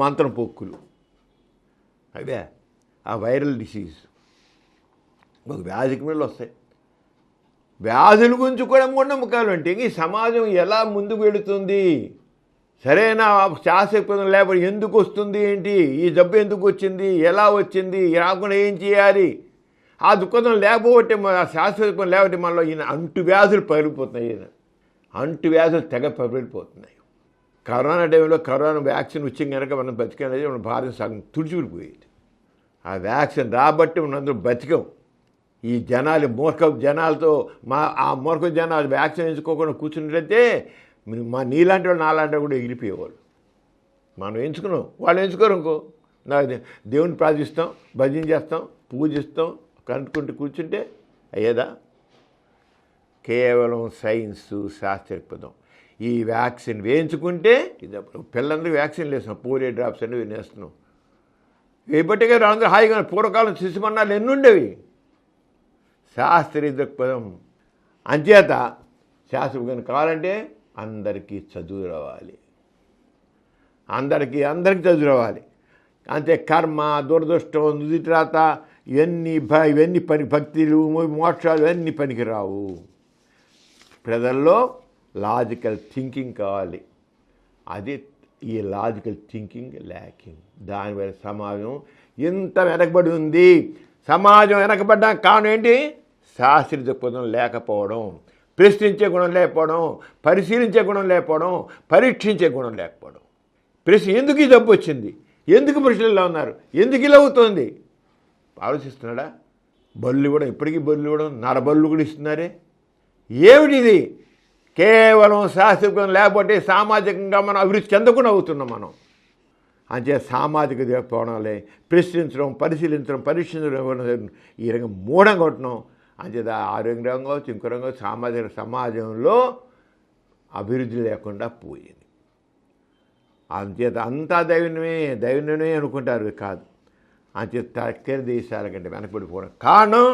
మంత్రం పొక్కులు. అదే ఆ వైరల్ డిసీజ్ ఒక వ్యాధికి మీద వస్తాయి. వ్యాధుల గురించి కూడా మూఢనమ్మకాలు. అంటే ఈ సమాజం ఎలా ముందుకు వెళుతుంది? సరైన శాస్త్రపదం లేకపోతే ఎందుకు వస్తుంది, ఏంటి ఈ జబ్బు ఎందుకు వచ్చింది, ఎలా వచ్చింది, రాకుండా ఏం చేయాలి? ఆ దుఃఖం లేకపోతే శాస్త్రపదం లేకపోతే మనలో ఈయన అంటువ్యాధులు పగిలిపోతున్నాయి. అంటువ్యాధులు తెగ పగిలిపోతున్నాయి. కరోనా టైంలో కరోనా వ్యాక్సిన్ వచ్చింది కనుక మనం బతికనేది మన భారత సగం తుడిచిపెడిపోయేది. ఆ వ్యాక్సిన్ రాబట్టి మనందరూ బతికం. ఈ జనాలు జనాలతో ఆ మూర్ఖ జనాలు వ్యాక్సిన్ ఎంచుకోకుండా కూర్చున్నట్లయితే నీలాంటి వాళ్ళు నాలాంటి కూడా ఎగిరిపోయేవాళ్ళు. మనం ఎంచుకున్నాం, వాళ్ళు ఎంచుకోరు. ఇంకో దేవుని ప్రార్థిస్తాం, భజన చేస్తాం, పూజిస్తాం, కనుక్కుంటూ కూర్చుంటే అయ్యేదా? కేవలం సైన్సు, శాస్త్రపదం. ఈ వ్యాక్సిన్ వేయించుకుంటే ఇది పిల్లలందరూ వ్యాక్సిన్ వేస్తున్నాం, పోలియో డ్రాప్స్ అన్నీ వేస్తున్నాం. వేయబట్టిగా అందరూ హాయిగా. పూర్వకాలం శిశుమన్నాలు ఎన్ని ఉండేవి? శాస్త్రీయ దృక్పథం. అంచేత శాస్త్రం కావాలంటే అందరికీ చదువు రావాలి, అందరికీ చదువు రావాలి. అంతే కర్మ, దురదృష్టం, నుదిరాత ఇవన్నీ భక్తులు, మోక్షాలు ఇవన్నీ పనికిరావు. ప్రజల్లో లాజికల్ థింకింగ్ కావాలి. అది ఈ లాజికల్ థింకింగ్ ల్యాకింగ్. దానివల్ల సమాజం ఇంత వెనకబడి ఉంది. సమాజం వెనకబడ్డా కారణం ఏంటి? శాస్త్రీయ దృక్పథం లేకపోవడం, ప్రశ్నించే గుణం లేకపోవడం, పరిశీలించే గుణం లేకపోవడం, పరీక్షించే గుణం లేకపోవడం. ఎందుకు ఈ జబ్బు వచ్చింది, ఎందుకు పురుషులు ఇలా ఉన్నారు, ఎందుకు ఇలా అవుతుంది ఆలోచిస్తున్నాడా? బళ్ళు కూడా ఇప్పటికీ బళ్ళు కూడా నరబళ్ళు కూడా ఇస్తున్నారే. ఏమిటిది? కేవలం శాస్త్రీయ లేకపోతే సామాజికంగా మనం అభివృద్ధి చెందకుండా అవుతున్నాం మనం. అంతే సామాజిక పోవడంలే ప్రశ్నించడం, పరిశీలించడం, పరీక్షించడం ఈ రంగం మూఢంగా ఉంటున్నాం. అంచేత ఆరోగ్య రంగం కావచ్చు, ఇంకో రంగం సమాజంలో అభివృద్ధి లేకుండా పోయింది. అంచేత అంతా దైవన్యమే అనుకుంటారు. కాదు. అంచేత తక్కిన దేశాల కంటే వెనకబడిపోవడం కారణం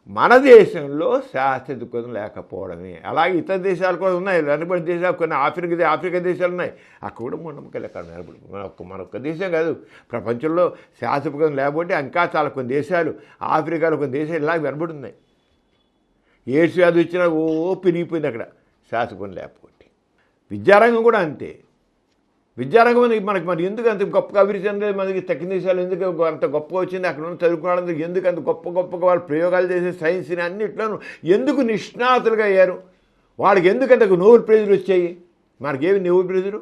మన దేశంలో శాస్త్రీయ దృక్పథం లేకపోవడమే. అలాగే ఇతర దేశాలు కూడా ఉన్నాయి, వెనకబడిన దేశాలు కొన్ని ఆఫ్రికా దేశాలు ఉన్నాయి, అక్కడ కూడా మూఢనమ్మకాలు ఎక్కడ నిలబడి. మనొక్క దేశం కాదు, ప్రపంచంలో శాస్త్రీయ దృక్పథం లేకపోతే ఇంకా చాలా కొన్ని దేశాలు, ఆఫ్రికాలో కొన్ని దేశాలు ఇలా వెనబడి ఉన్నాయి. ఎయిడ్స్ వ్యాధి వచ్చినా పెరిగిపోయింది అక్కడ శాస్త్రీయ దృక్పథం లేకపోతే. విద్యారంగం కూడా అంతే. విద్యారంగం మనకి మరి ఎందుకు అంత గొప్పగా అభివృద్ధి చెందేది? మనకి తక్కిన దేశాలు ఎందుకు అంత గొప్పగా వచ్చింది? అక్కడ ఉన్న చదువుకోవడానికి ఎందుకు అంత గొప్పగా వాళ్ళు ప్రయోగాలు చేసే సైన్స్ని అన్నిట్లోనూ ఎందుకు నిష్ణాతులుగా అయ్యారు? వాళ్ళకి ఎందుకు అంత నోబెల్ ప్రైజులు వచ్చాయి? మనకేమి నోబెల్ ప్రైజులు?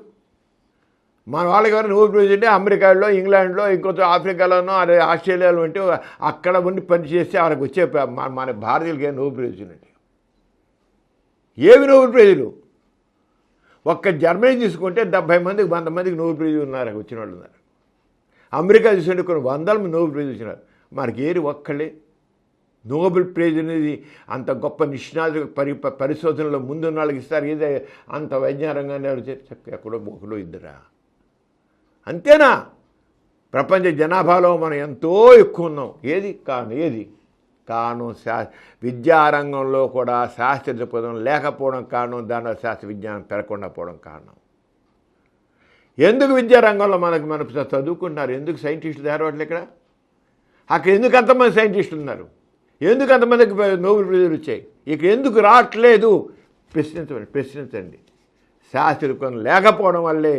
మన వాళ్ళకి ఎవరైనా నోబెల్ ప్రైజ్ అంటే అమెరికాలో, ఇంగ్లాండ్లో, ఇంకొంచెం ఆఫ్రికాలోనో, అదే ఆస్ట్రేలియాలో ఉంటే అక్కడ ఉండి పనిచేస్తే వాళ్ళకి వచ్చే మన భారతీయులకి నోబెల్ ప్రైజ్ ఉన్నట్టు. ఏవి నోబెల్ ప్రైజులు? ఒక్క జర్మనీ తీసుకుంటే 70 మందికి 100 మందికి నోబెల్ ప్రైజ్ ఉన్నారు, వచ్చిన వాళ్ళు ఉన్నారు. అమెరికా తీసుకుంటే కొన్ని 100 మంది నోబెల్ ప్రైజ్ వచ్చినారు. మనకి ఏరి ఒక్కళ్ళే. నోబెల్ ప్రైజ్ అనేది అంత గొప్ప నిష్ణాతుల పరిశోధనలో ముందున్న వాళ్ళకి ఇస్తారు. ఏదో అంత వైజ్ఞానికంగానే ఎక్కడో ఒకడో ఇద్దరా, అంతేనా? ప్రపంచ జనాభాలో మనం ఎంతో ఎక్కువ ఉన్నాం. ఏది కారణం విద్యారంగంలో కూడా శాస్త్ర దృక్పథం లేకపోవడం కారణం, దానిలో శాస్త్ర విజ్ఞానం పెరగకుండా పోవడం కారణం. ఎందుకు విద్యారంగంలో మనం చదువుకుంటున్నారు? ఎందుకు సైంటిస్టులు తయారవట్లేదు ఇక్కడ? అక్కడ ఎందుకు అంతమంది సైంటిస్టులు ఉన్నారు? ఎందుకు అంతమందికి నోబెల్ ప్రైజులు వచ్చాయి? ఇక్కడ ఎందుకు రావట్లేదు? ప్రశ్నించండి. శాస్త్ర దృక్పథం లేకపోవడం వల్లే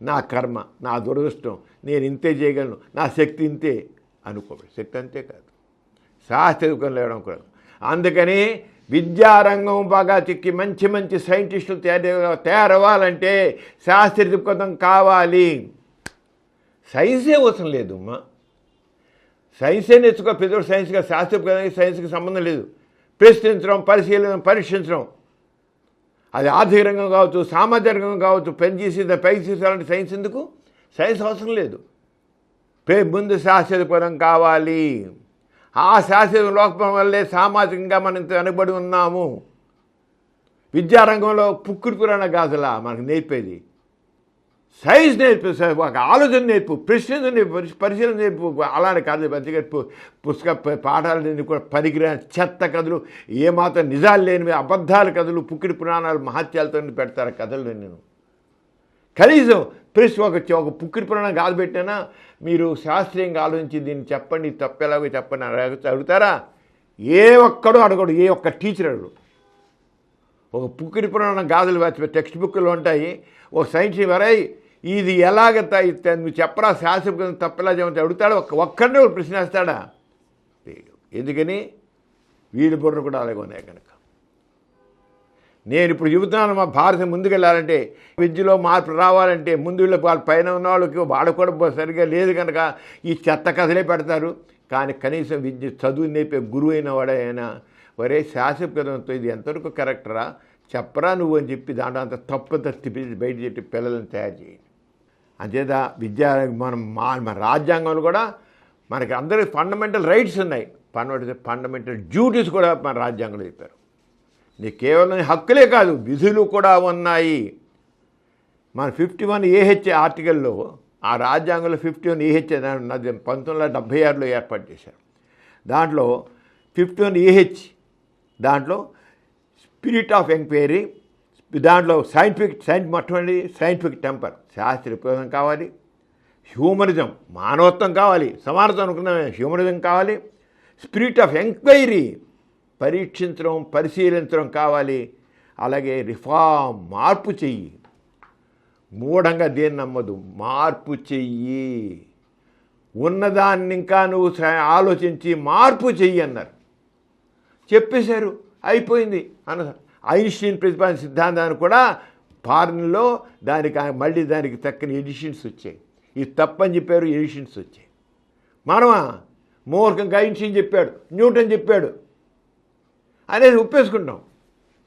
నా కర్మ, నా దురదృష్టం, నేను ఇంతే చేయగలను, నా శక్తి ఇంతే అనుకోబడి. శక్తి అంతే కాదు, శాస్త్ర దృక్పథం లేవడం కూడా. అందుకని విద్యారంగం బాగా చిక్కి మంచి మంచి సైంటిస్టులు తయారవ్వాలంటే శాస్త్ర దృక్పథం కావాలి. సైన్సే అవసరం లేదు అమ్మా. సైన్సే నేర్చుకో. పెద్దోడు సైన్స్గా, శాస్త్ర దృక్పథానికి సైన్స్కి సంబంధం లేదు. ప్రశ్నించడం, పరిశీలన, పరీక్షించడం, అది ఆర్థిక రంగం కావచ్చు, సామాజిక రంగం కావచ్చు, పైకి తీసాలంటే సైన్స్ ఎందుకు? సైన్స్ అవసరం లేదు. ముందు శాస్త్ర దృక్పథం కావాలి. ఆ శాస్త్ర లోపం వల్లే సామాజికంగా మనం వెనకబడి ఉన్నాము. విద్యారంగంలో పుక్కుడు పురాణ గాథలా మనకు నేర్పేది. సైన్స్ నేర్పు, ఒక ఆలోచన నేర్పు, ప్రశ్న నేర్పు, పరిశీలన నేర్పు. అలానే కాదు పుస్తక పాఠాలు కూడా పనికిరాని చెత్త కథలు, ఏమాత్రం నిజాలు లేనివి, అబద్ధాల కథలు, పుక్కిడి పురాణాలు, మహత్యాలతో పెడతారు కథలు. నేను కనీసం ఒక పుక్కిడి పురాణం కాదు పెట్టినా మీరు శాస్త్రీయంగా ఆలోచించి దీన్ని చెప్పండి, తప్పెలాగో చెప్పండి అడుగుతారా? ఏ ఒక్కడో అడగడు, ఏ ఒక్క టీచర్ అడగడు. ఒక పుక్కిడి పురాణం గాథలు టెక్స్ట్ బుక్లో ఉంటాయి. ఒక సైన్స్ వరై ఇది ఎలాగ నువ్వు చెప్పరా, శాస్త్రం తప్పెలా చెప్పి అడుగుతాడు. ఒక్కడినే ఒక ప్రశ్న వేస్తాడా? ఎందుకని? వీడి బుర్ర కూడా అలాగే ఉన్నాయి కనుక. నేను ఇప్పుడు చెబుతున్నాను, మా భారతం ముందుకెళ్ళాలంటే, విద్యలో మార్పు రావాలంటే ముందు వాళ్ళ పైన ఉన్న వాళ్ళకి వాడుకోవడం సరిగ్గా లేదు కనుక ఈ చెత్త కథలే పెడతారు. కానీ కనీసం విద్య చదువు నేర్పే గురువు అయిన వాడైనా వరే శాస్త్రపదంతో ఇది ఎంతవరకు కరెక్టరా చెప్పరా నువ్వు అని చెప్పి దాంట్లో అంత తప్పు బయట చెప్పి పిల్లలను తయారు చేయండి. అంచేత మన రాజ్యాంగంలో కూడా మనకి అందరికి ఫండమెంటల్ రైట్స్ ఉన్నాయి, ఫండమెంటల్ డ్యూటీస్ కూడా మన రాజ్యాంగంలో చెప్పారు. నీకు కేవలం హక్కులే కాదు, విధులు కూడా ఉన్నాయి. మన 51 AH ఆర్టికల్లో, ఆ రాజ్యాంగంలో 51 AH 1976లో ఏర్పాటు చేశారు. దాంట్లో 51 AH దాంట్లో స్పిరిట్ ఆఫ్ ఎంక్వైరీ, దాంట్లో మొట్టమొదటి సైంటిఫిక్ టెంపర్, శాస్త్రీయపదం కావాలి, హ్యూమనిజం మానవత్వం కావాలి, సమానత్వం అనుకున్న హ్యూమనిజం కావాలి, స్పిరిట్ ఆఫ్ ఎంక్వైరీ పరీక్షించడం పరిశీలించడం కావాలి, అలాగే రిఫార్మ్ మార్పు చెయ్యి. మూఢంగా దేన్ని నమ్మదు, మార్పు చెయ్యి, ఉన్నదాన్ని ఇంకా నువ్వు ఆలోచించి మార్పు చెయ్యి అన్నారు. చెప్పేశారు, అయిపోయింది అన్న. ఐన్స్టీన్ ప్రతిపాదించిన సిద్ధాంతాన్ని కూడా ఫారిన్లో మళ్ళీ దానికి తక్కని ఎడిషన్స్ వచ్చాయి. ఇది తప్పని చెప్పారు, ఎడిషన్స్ వచ్చాయి. మనమా మూర్ఖంగా ఐన్స్టీన్ చెప్పాడు, న్యూటన్ చెప్పాడు అనేది ఒప్పేసుకుంటాం.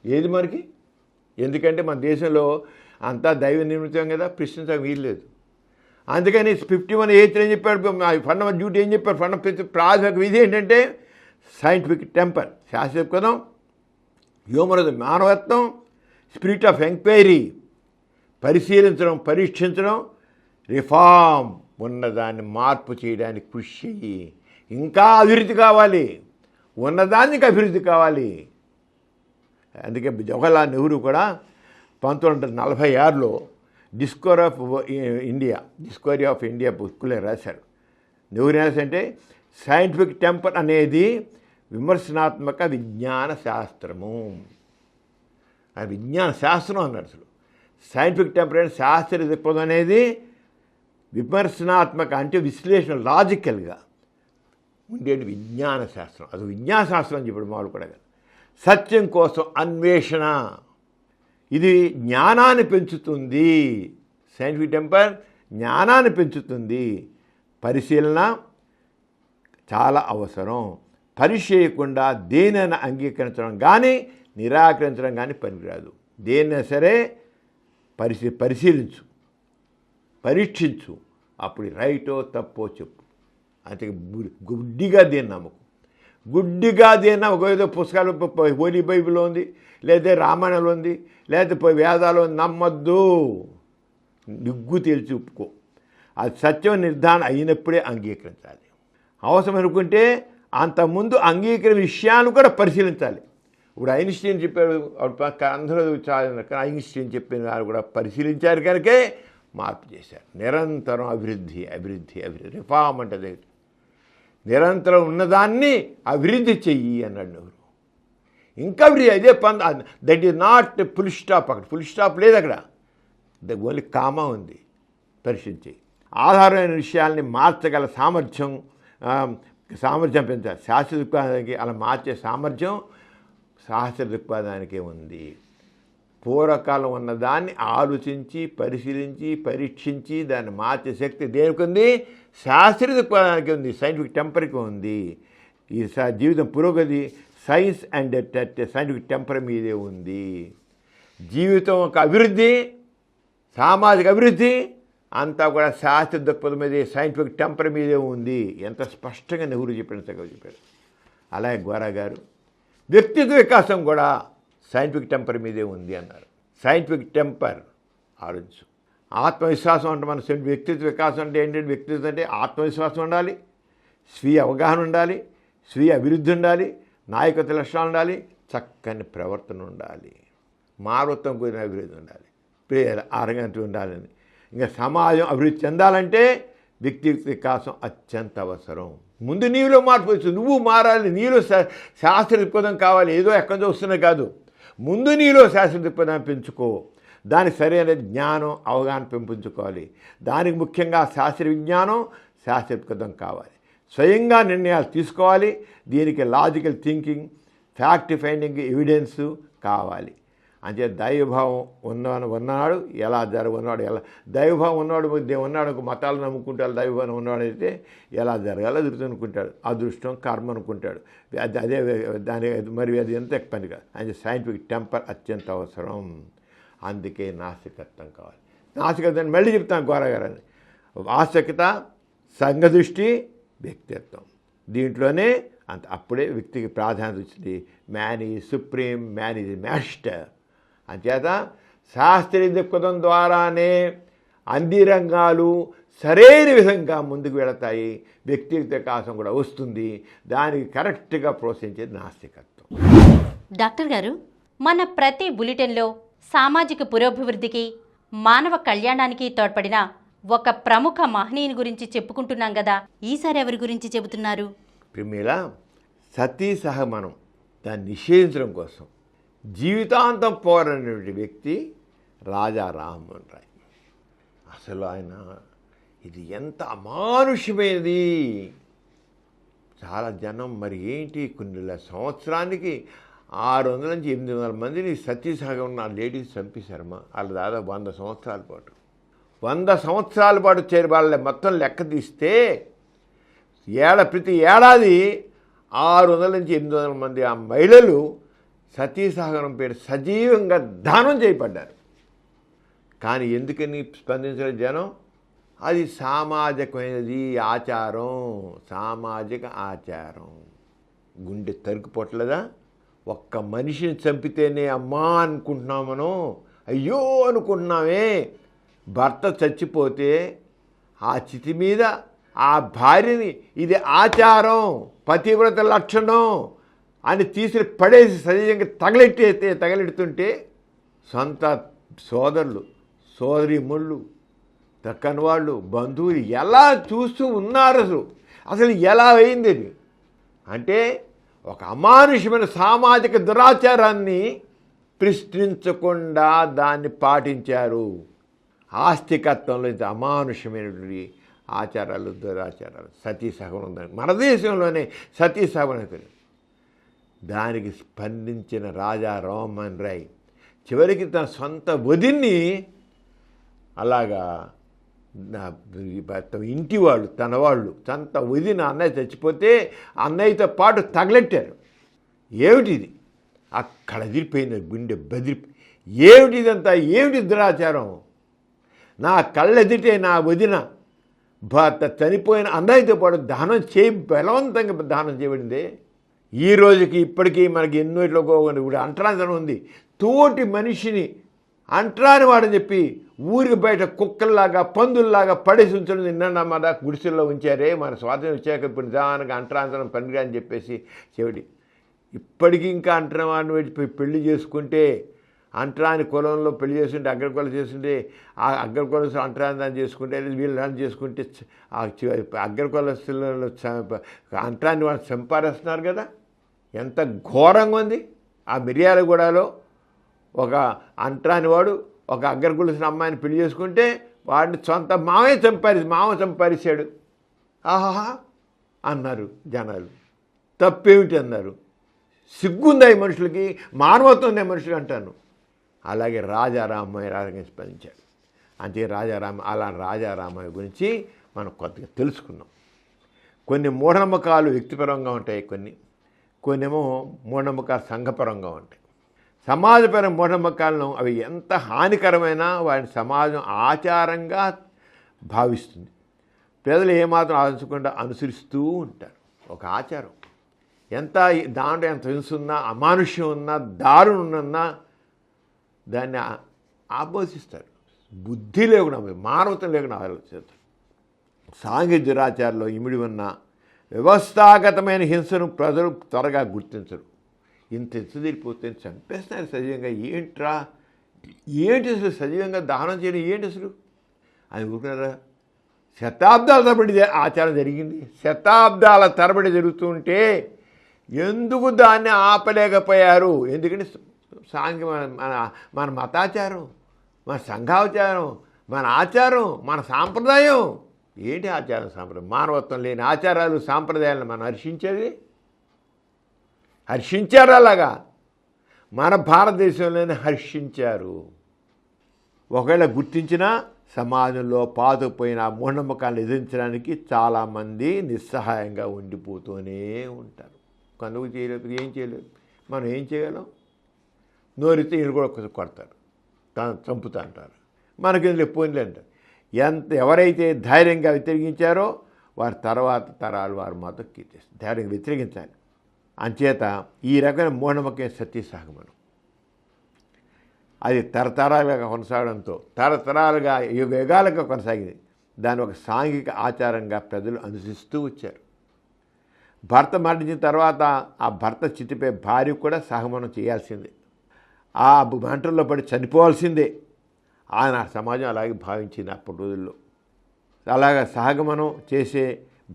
ఏది మనకి? ఎందుకంటే మన దేశంలో అంతా దైవ నిర్మితం కదా, ప్రశ్నించక వీల్లేదు. అందుకని 51 AH ఏం చెప్పాడు, ఫండమెంటల్ డ్యూటీ ఏం చెప్పాడు, ప్రాథమిక విధి ఏంటంటే సైంటిఫిక్ టెంపర్, శాస్త్రీయపదం, హ్యూమనిజం మానవత్వం, స్పిరిట్ ఆఫ్ ఎంక్వైరీ పరిశీలించడం పరీక్షించడం, రిఫార్మ్ ఉన్నదాన్ని మార్పు చేయడానికి కృషి చెయ్యి. ఇంకా అభివృద్ధి కావాలి, ఉన్నదానికి అభివృద్ధి కావాలి. అందుకే జవహర్లాల్ నెహ్రూ కూడా 1946లో డిస్కవరీ ఆఫ్ ఇండియా బుక్లో రాశారు. నెహ్రూ రాశారంటే సైంటిఫిక్ టెంపర్ అనేది విమర్శనాత్మక విజ్ఞాన శాస్త్రము. అది విజ్ఞాన శాస్త్రం అన్నాడు. అసలు సైంటిఫిక్ టెంపర్ అంటే శాస్త్రీయ దృక్పథం అనేది విమర్శనాత్మక అంటే విశ్లేషణ లాజికల్గా ఉండేది విజ్ఞాన శాస్త్రం. అది విజ్ఞాన శాస్త్రం అని చెప్పాడు మామూలు కూడా. సత్యం కోసం అన్వేషణ, ఇది జ్ఞానాన్ని పెంచుతుంది. సైంటిఫిక్ టెంపర్ జ్ఞానాన్ని పెంచుతుంది. పరిశీలన చాలా అవసరం. పరీక్ష చేయకుండా దేనైనా అంగీకరించడం కానీ నిరాకరించడం కానీ పనికిరాదు. దేన్నైనా సరే పరిశీలించు, పరీక్షించు, అప్పుడు రైటో తప్పో చెప్పు. అంతే గుడ్డిగా దేన్ని నమ్మకు. గుడ్డిగా దేన్న ఒక ఏదో పుస్తకాలు హోలీ బైబిల్లో ఉంది, లేదా రామాయణంలో ఉంది, లేదా వేదాలు నమ్మద్దు. నిగ్గు తేల్చి ఒప్పుకో. అది సత్యం నిర్ధారణ అయినప్పుడే అంగీకరించాలి. అవసరం అనుకుంటే అంతకుముందు అంగీకరించిన విషయాన్ని కూడా పరిశీలించాలి. ఇప్పుడు ఐన్స్టీన్ చెప్పారు, అందరూ ఐన్స్టీన్ చెప్పిన వారు కూడా పరిశీలించారు కనుకే మార్పు చేశారు. నిరంతరం అభివృద్ధి అభివృద్ధి అభివృద్ధి. రిఫార్మ్ అంటే నిరంతరం ఉన్నదాన్ని అభివృద్ధి చెయ్యి అన్నాడు నెహ్రూ. ఇంకా అభివృద్ధి అదే that is not full stop. అక్కడ ఫుల్ స్టాప్ లేదు, అక్కడ ఓన్లీ కామా ఉంది. పరిశీలించి ఆధారమైన విషయాల్ని మార్చగల సామర్థ్యం పెంచాలి. శాస్త్ర దృక్పథానికి అలా మార్చే సామర్థ్యం శాస్త్ర దృక్పథానికే ఉంది. పూర్వకాలం ఉన్నదాన్ని ఆలోచించి పరిశీలించి పరీక్షించి దాన్ని మార్చే శక్తి దేనికి ఉంది? శాస్త్రీయ దృక్పథానికి ఉంది, సైంటిఫిక్ టెంపర్కి ఉంది. ఈ జీవితం పురోగతి సైన్స్ అండ్ సైంటిఫిక్ టెంపర్ మీదే ఉంది. జీవితం ఒక అభివృద్ధి, సామాజిక అభివృద్ధి అంతా కూడా శాస్త్ర దృక్పథం మీదే, సైంటిఫిక్ టెంపర్ మీదే ఉంది. ఎంత స్పష్టంగా నెహ్రూ చెప్పారు. అలాగే గోరా గారు వ్యక్తిత్వ వికాసం కూడా సైంటిఫిక్ టెంపర్ మీదే ఉంది అన్నారు. సైంటిఫిక్ టెంపర్ ఆలోచించు. ఆత్మవిశ్వాసం అంటే మన వ్యక్తిత్వ వికాసం అంటే ఏంటంటే, వ్యక్తిత్వం అంటే ఆత్మవిశ్వాసం ఉండాలి, స్వీయ అవగాహన ఉండాలి, స్వీయ అభివృద్ధి ఉండాలి, నాయకత్వ లక్షణాలు ఉండాలి, చక్కని ప్రవర్తన ఉండాలి, మానవత్వం కూడిన అభివృద్ధి ఉండాలి, ఆరోగ్యంగా ఉండాలని. ఇంకా సమాజం అభివృద్ధి చెందాలంటే వ్యక్తిత్వ వికాసం అత్యంత అవసరం. ముందు నీలో మార్పు వచ్చు, నువ్వు మారాలి. నీలో శాస్త్ర దృక్పథం కావాలి, ఏదో ఎక్కడి నుంచి వస్తున్నా కాదు. ముందు నీలో శాస్త్ర దృక్పథం పెంచుకో. దానికి సరైన జ్ఞానం అవగాహన పెంపొంచుకోవాలి. దానికి ముఖ్యంగా శాస్త్ర విజ్ఞానం శాస్త్ర దృక్పథం కావాలి. స్వయంగా నిర్ణయాలు తీసుకోవాలి. దీనికి logical thinking, fact finding, evidence కావాలి. అంటే దైవభావం ఉన్నాడు ఎలా జరగన్నాడు, ఎలా దైవభావం ఉన్నాడు మతాలు నమ్ముకుంటాడు. దైవభావం ఉన్నాడైతే ఎలా జరగాలో అనుకుంటాడు. అదృష్టం కర్మ అనుకుంటాడు. అదే దాని మరి అది ఎంత పని కాదు. అంటే సైంటిఫిక్ టెంపర్ అత్యంత అవసరం. అందుకే నాస్తికత్వం కావాలి. నాస్తికత్వం మళ్ళీ చెప్తాను గోరగారని. ఆసక్త, సంఘదృష్టి, వ్యక్తిత్వం. దీంట్లోనే అప్పుడే వ్యక్తికి ప్రాధాన్యత వచ్చింది. Man is supreme, man is master. అంచేత శాస్త్రీయ దృక్పథం ద్వారానే అన్ని రంగాలు సరైన విధంగా ముందుకు వెళతాయి. వ్యక్తిగత వికాసం కూడా వస్తుంది. దానికి కరెక్ట్గా ప్రోత్సహించేది నాస్తికత్వం. డాక్టర్ గారు, మన ప్రతి బులెటిన్లో సామాజిక పురోభివృద్ధికి, మానవ కళ్యాణానికి తోడ్పడిన ఒక ప్రముఖ మహనీయుని గురించి చెప్పుకుంటున్నాం కదా, ఈసారి ఎవరి గురించి చెబుతున్నారు? ప్రిమిళ, సతీ సహమనం దాన్ని నిషేధించడం కోసం జీవితాంతం పోరాడినటువంటి వ్యక్తి రాజా రామ్మోహన్ రాయ్. అసలు ఆయన ఇది ఎంత అమానుష్యమైనది. చాలా జనం మరి ఏంటి కొన్ని సంవత్సరానికి 600 నుంచి 800 మందిని సతీ సహగమనం ఆ లేడీస్ చంపేశారమ్మా. వాళ్ళు దాదాపు 100 సంవత్సరాల పాటు 100 సంవత్సరాల పాటు చేరి వాళ్ళ మొత్తం లెక్క తీస్తే ప్రతి ఏడాది 600 నుంచి 800 మంది ఆ మహిళలు సతీ సహగమనం పేరు సజీవంగా దానం చేయబడ్డారు. కానీ ఎందుకని స్పందించలేదు జనం? అది సామాజికమైనది ఆచారం, సామాజిక ఆచారం. గుండె తరుకుపోట్లేదా? ఒక్క మనిషిని చంపితేనే అమ్మా అనుకుంటున్నాం మనం, అయ్యో అనుకుంటున్నామే. భర్త చచ్చిపోతే ఆ చితి మీద ఆ భార్యని ఇది ఆచారం, పతివ్రత లక్షణం అని తీసి పడేసి సజీవంగా తగలెడుతుంటే సొంత సోదరులు, సోదరీమణులు, దక్కని వాళ్ళు, బంధువులు ఎలా చూస్తూ ఉన్నారు? అసలు ఎలా అయింది అంటే ఒక అమానుషమైన సామాజిక దురాచారాన్ని ప్రశ్నించకుండా దాన్ని పాటించారు. ఆస్తికత్వంలో ఇంత అమానుషమైనటువంటి ఆచారాలు, దురాచారాలు, సతీ సహగమనం. మన దేశంలోనే సతీ సహగమనం. దానికి స్పందించిన రాజా రామ్మోహన్ రాయ్ చివరికి తన సొంత వదిన్ని అలాగా తమ ఇంటి వాళ్ళు తన వాళ్ళు సంత వదిన అన్నయ్య చచ్చిపోతే అన్నయ్యతో పాటు తగలెట్టారు. ఏమిటిది? అక్కడ ఎదిరిపోయింది, గుండె బెదిరి. ఏమిటిదంతా? ఏమిటి దురాచారం? నా కళ్ళెదిటే నా వదిన భర్త చనిపోయిన అన్నయ్యతో పాటు దానం బలవంతంగా దానం చేయబడింది. ఈ రోజుకి ఇప్పటికీ మనకి ఎన్నో ఇట్లా ఇప్పుడు అంటరాంతరం ఉంది. తోటి మనిషిని అంటరాని వాడని చెప్పి ఊరికి బయట కుక్కల్లాగా పందుల్లాగా పడేసి ఉంచడం నిన్న మన గుడిసెల్లో ఉంచారే. మన స్వాతంత్రం వచ్చాక ఇప్పుడు నిదానంగా అంటరాంతరం పనిగా అని చెప్పేసి చెవిటి ఇప్పటికీ ఇంకా అంటరాని వాడిని వెళ్ళిపోయి పెళ్లి చేసుకుంటే, అంటరాని కులంలో పెళ్లి చేసుకుంటే, అగ్రకులం చేసుకుంటే, ఆ అగ్రకులస్తులు అంటరాని చేసుకుంటే, వీళ్ళు దాన్ని చేసుకుంటే ఆ అగ్రకులస్తులలో అంటరాని వాళ్ళు చంపారేస్తున్నారు కదా. ఎంత ఘోరంగా ఉంది. ఆ మిర్యాలగూడలో ఒక అంటరాని వాడు ఒక అగ్రకులస్తున్న అమ్మాయిని పెళ్లి చేసుకుంటే వాడిని సొంత మామ చంపారేశాడు. ఆహా అన్నారు జనాలు. తప్పేమిటి అన్నారు. సిగ్గుందా ఈ మనుషులకి? మానవత్వం ఉందా మనుషులు అంటాను. అలాగే రాజారామయ్య రాజకీయ స్పందించాడు. అంతే రాజారామయ్య గురించి మనం కొత్తగా తెలుసుకున్నాం. కొన్ని మూఢనమ్మకాలు వ్యక్తిపరంగా ఉంటాయి, కొన్నేమో మూఢనమ్మకాలు సంఘపరంగా ఉంటాయి. సమాజపరమైన మూఢనమ్మకాలను అవి ఎంత హానికరమైన వాటిని సమాజం ఆచారంగా భావిస్తుంది. ప్రజలు ఏమాత్రం ఆలోచించకుండా అనుసరిస్తూ ఉంటారు. ఒక ఆచారం దాంట్లో ఎంత హింసున్నా, అమానుష్యం ఉన్నా, దారుణం ఉన్నా దాన్ని ఆపోషిస్తారు. బుద్ధి లేకుండా, మానవత్వం లేకుండా ఆలోచిస్తారు. సాంఘిక దురాచారంలో ఇమిడి ఉన్న వ్యవస్థాగతమైన హింసను ప్రజలు త్వరగా గుర్తించరు. ఇంత హింస తీరిపోతే చంపేస్తున్నారు సజీవంగా. ఏంటి అసలు సజీవంగా దానం చేయడం ఏంటి అసలు అని ఊరుకున్నారా? శతాబ్దాల తరబడి ఆచారం జరిగింది. శతాబ్దాల తరబడి జరుగుతుంటే ఎందుకు దాన్ని ఆపలేకపోయారు? ఎందుకంటే మన మతాచారం, మన సంఘాచారం, మన ఆచారం, మన సాంప్రదాయం. ఏంటి ఆచారం సాంప్రదాయం? మానవత్వం లేని ఆచారాలు సాంప్రదాయాలను మనం హర్షించారు. అలాగా మన భారతదేశంలోనే హర్షించారు. ఒకవేళ గుర్తించినా సమాజంలో పాతుకుపోయిన మూఢనమ్మకాలను ఎదిరించడానికి చాలామంది నిస్సహాయంగా ఉండిపోతూనే ఉంటారు. కనుక చేయలేదు, ఏం చేయలేదు. మనం ఏం చేయగలం? నోరితే వీళ్ళు కూడా కొడతారు, చంపుతా అంటారు. మనకి పోయినలే అంటారు. ఎవరైతే ధైర్యంగా వ్యతిరేకించారో వారి తర్వాత తరాలు వారు మాత్రం కీర్తిస్తారు. ధైర్యంగా వ్యతిరేకించాలి. అంచేత ఈ రకమైన మూఢనమ్మకం సత్యసాగమనం. అది తరతరాలుగా కొనసాగడంతో తరతరాలుగా యుగాలుగా కొనసాగింది. దాన్ని ఒక సాంఘిక ఆచారంగా ప్రజలు అనుసరిస్తూ వచ్చారు. భర్త మరణించిన తర్వాత ఆ భర్త చితిపై భార్య కూడా సహగమనం చేయాల్సిందే. ఆ మంటల్లో పడి చనిపోవాల్సిందే. ఆయన సమాజం అలాగే భావించింది అప్పటి రోజుల్లో. అలాగా సహగమనం చేసే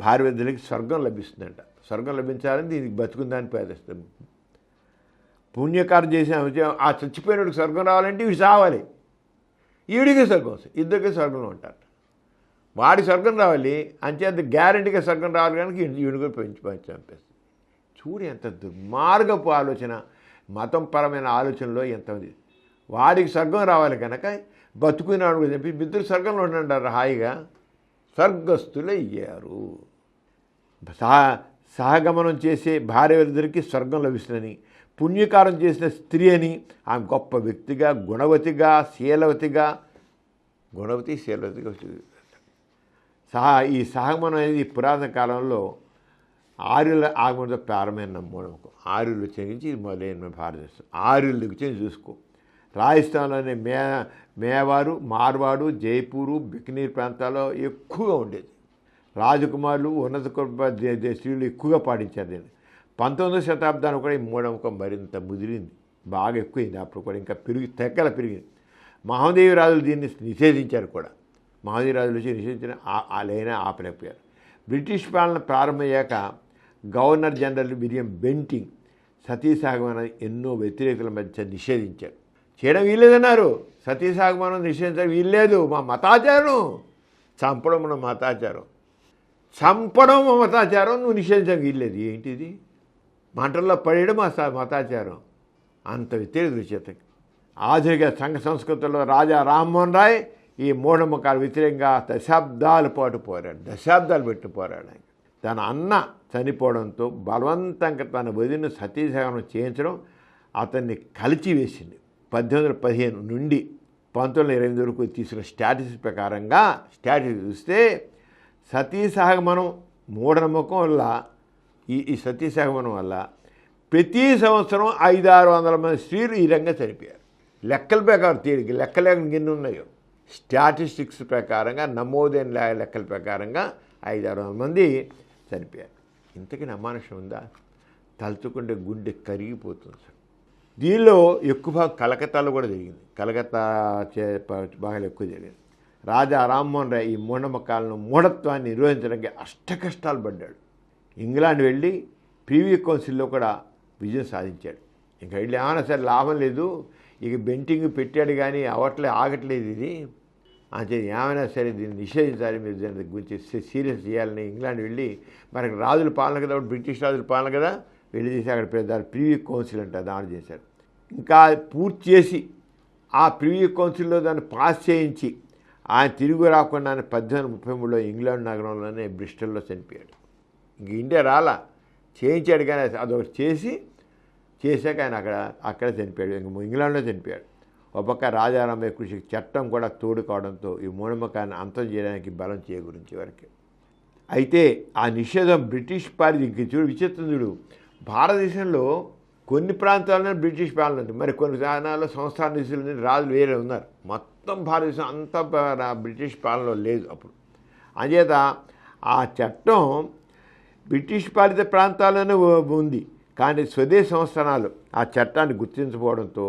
భార్య వృద్ధులకి స్వర్గం లభిస్తుందంట. స్వర్గం లభించాలని దీనికి బతుకుందని పేదస్తుంది. పుణ్యకార్యం చేసిన ఆ చచ్చిపోయినోడికి స్వర్గం రావాలంటే వీడు చావాలి, ఈవిడికి స్వర్గం వస్తుంది, ఇద్దరికి స్వర్గంలో ఉంటారు. వాడి స్వర్గం రావాలి అంచేత గ్యారెంటీగా స్వర్గం రావాలి కనుక ఈవిడ కూడా పెంచి చంపేస్తుంది. చూడు ఎంత దుర్మార్గపు ఆలోచన, మతం పరమైన ఆలోచనలో ఎంతమంది. వాడికి స్వర్గం రావాలి కనుక బతుకున్నాడు చెప్పి మిత్రులు స్వర్గంలో ఉండంటారు హాయిగా. స్వర్గస్థులు అయ్యారు. సహగమనం చేసే భార్యలిద్దరికీ స్వర్గం లభిస్తుందని, పుణ్యకారం చేసిన స్త్రీ అని ఆమె గొప్ప వ్యక్తిగా, గుణవతిగా, శీలవతిగా ఈ సహగమనం అనేది పురాతన కాలంలో ఆర్యుల ఆగమనంతో ప్రారంభమైన మూఢనమ్మకం. ఆర్యులు చెందించి మొదలైన భారతదేశం. ఆర్యుల దగ్గర చూసుకో. రాజస్థాన్లోని మేవారు, మార్వాడు, జైపూరు, బికనీర్ ప్రాంతాల్లో ఎక్కువగా ఉండేది. రాజకుమారులు, ఉన్నత స్త్రీలు ఎక్కువగా పాటించారు దీన్ని. 19వ శతాబ్దానికి కూడా ఈ మూఢనమ్మకం మరింత ముదిరింది, బాగా ఎక్కువైంది. అప్పుడు కూడా ఇంకా పెరిగింది. మహమ్మదీయ రాజులు దీన్ని నిషేధించారు కూడా. మహమ్మదీయ రాజులు వచ్చి నిషేధించిన వాళ్ళైనా ఆపలేకపోయారు. బ్రిటిష్ పాలన ప్రారంభమయ్యాక గవర్నర్ జనరల్ విలియం బెంటింగ్ సతీసాగమనం ఎన్నో వ్యతిరేకుల మధ్య నిషేధించారు. చేయడం వీల్లేదన్నారు. సతీసాగమనం నిషేధించడం వీల్లేదు, మా మతాచారం. చంపడం మన మతాచారం, నువ్వు నిషేధించడం వీల్లేదు. ఏంటిది? మంటల్లో పడేయడం మా మతాచారం. అంత వ్యతిరేక చేత ఆధునిక సంఘ సంస్కృతిలో రాజా రామ్మోహన్ రాయ్ ఈ మూఢనమ్మకాల వ్యతిరేకంగా దశాబ్దాల పాటు దశాబ్దాలు పెట్టి పోరాడు. తన అన్న చనిపోవడంతో బలవంతంగా తన వదిన సతీసహనం చేయించడం అతన్ని కలిచివేసింది. 1815 నుండి 1928 వరకు తీసుకున్న స్టాటిస్టిక్స్ ప్రకారంగా చూస్తే సతీసహగమనం మూఢనమ్మకం వల్ల ఈ సతీసహగమనం వల్ల ప్రతి సంవత్సరం 500-600 మంది స్త్రీలు ఈ రంగా చనిపోయారు. లెక్కల ప్రకారం తేలిక లెక్కలేక ఎన్ని ఉన్నాయో స్టాటిస్టిక్స్ ప్రకారంగా నమోదైన లెక్కల ప్రకారంగా 500-600 మంది చనిపోయారు. ఇంతకీ అమానుషం ఉందా? తలుచుకుంటే గుండె కరిగిపోతుంది సార్. దీనిలో ఎక్కువ భాగం కలకత్తాలో కూడా జరిగింది. కలకత్తా బాగా ఎక్కువ జరిగింది. రాజా రామ్మోహన్ రాయ్ ఈ మూఢనమ్మకాలను మూఢత్వాన్ని నిర్వహించడానికి అష్టకష్టాలు పడ్డాడు. ఇంగ్లాండ్ వెళ్ళి ప్రివీ కౌన్సిల్లో కూడా విజయం సాధించాడు. ఇంకా వెళ్ళి ఏమైనా సరే లాభం లేదు, ఇక బెంటింగ్ పెట్టాడు కానీ ఆగట్లేదు ఇది అంటే ఏమైనా సరే దీన్ని నిషేధించాలి, మీరు దాని గురించి సీరియస్ చేయాలని ఇంగ్లాండ్ వెళ్ళి మనకి రాజుల పాలన కదా, బ్రిటిష్ రాజుల పాలన కదా, వెళ్ళి చేసి అక్కడ పెద్ద ప్రివీ కౌన్సిల్ అంటే దాన్ని చేశారు. ఇంకా పూర్తి చేసి ఆ ప్రివీ కౌన్సిల్లో దాన్ని పాస్ చేయించి ఆయన తిరిగి రాకుండా 1833లో ఇంగ్లాండ్ నగరంలోనే బ్రిస్టల్లో చనిపోయాడు. ఇంక ఇండియా రాలా, చేయించాడు కానీ అదొకటి చేశాక ఆయన అక్కడ చనిపోయాడు. ఇంక ఇంగ్లాండ్లో చనిపోయాడు. ఒక పక్క రాజారామయ్య కృషికి చట్టం కూడా తోడు కావడంతో ఈ మూఢనమ్మకాన్ని అంతం చేయడానికి బలం చేకూరించే వరకు. అయితే ఆ నిషేధం బ్రిటిష్ పాలన చూడు విచిత్రం చూడు. భారతదేశంలో కొన్ని ప్రాంతాల్లో బ్రిటిష్ పాలన ఉంది, మరి కొన్ని స్థానాల్లో సంస్థాన రాజులు వేరే ఉన్నారు. మొత్తం భారతదేశం అంతా బ్రిటిష్ పాలనలో లేదు అప్పుడు. అంచేత ఆ చట్టం బ్రిటిష్ పాలిత ప్రాంతాల్లోనే ఉంది, కానీ స్వదేశ సంస్థానాలు ఆ చట్టాన్ని గుర్తించకపోవడంతో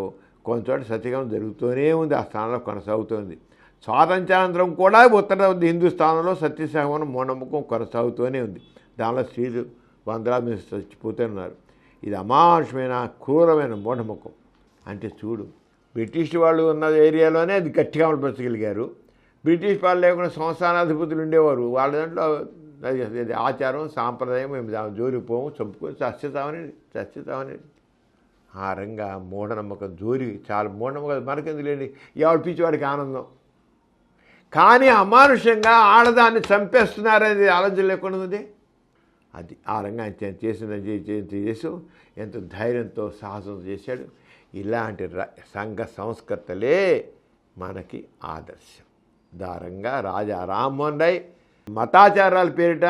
కొంతచోట సత్యగమనం జరుగుతూనే ఉంది, ఆ స్థానంలో కొనసాగుతోంది. స్వాతంత్ర్యానంతరం కూడా ఉత్తర హిందుస్థానంలో సత్యసహగమనం మూఢనమ్మకం కొనసాగుతూనే ఉంది. దానిలో స్త్రీలు వందలాది మంది చచ్చిపోతున్నారు. ఇది అమానుషమైన క్రూరమైన మూఢనమ్మకం. అంటే చూడు, బ్రిటిష్ వాళ్ళు ఉన్న ఏరియాలోనే అది గట్టిగా అమలుపరచగలిగారు. బ్రిటిష్ పాలన లేకుండా సంస్థానాధిపతులు ఉండేవారు, వాళ్ళ దాంట్లో ఆచారం సాంప్రదాయం మేము జోలికి పోము, చంపుకొని చచ్చుతామని ఆ రంగా మూఢనమ్మకం జోలి చాలా మూఢనమ్మకం మనకెందుకు లేండి, ఎవరి పిచ్చివాడికి ఆనందం. కానీ అమానుషంగా ఆడదాన్ని చంపేస్తున్నారనేది ఆలోచన లేకుండా ఉంది. అది ఆ రంగా చేసి ఎంతో ధైర్యంతో సాహసంతో చేశాడు. ఇలాంటి సంఘ సంస్కర్తలే మనకి ఆదర్శం. దారంగా రాజా రామ్మోహన్ రాయ్ మతాచారాల పేరిట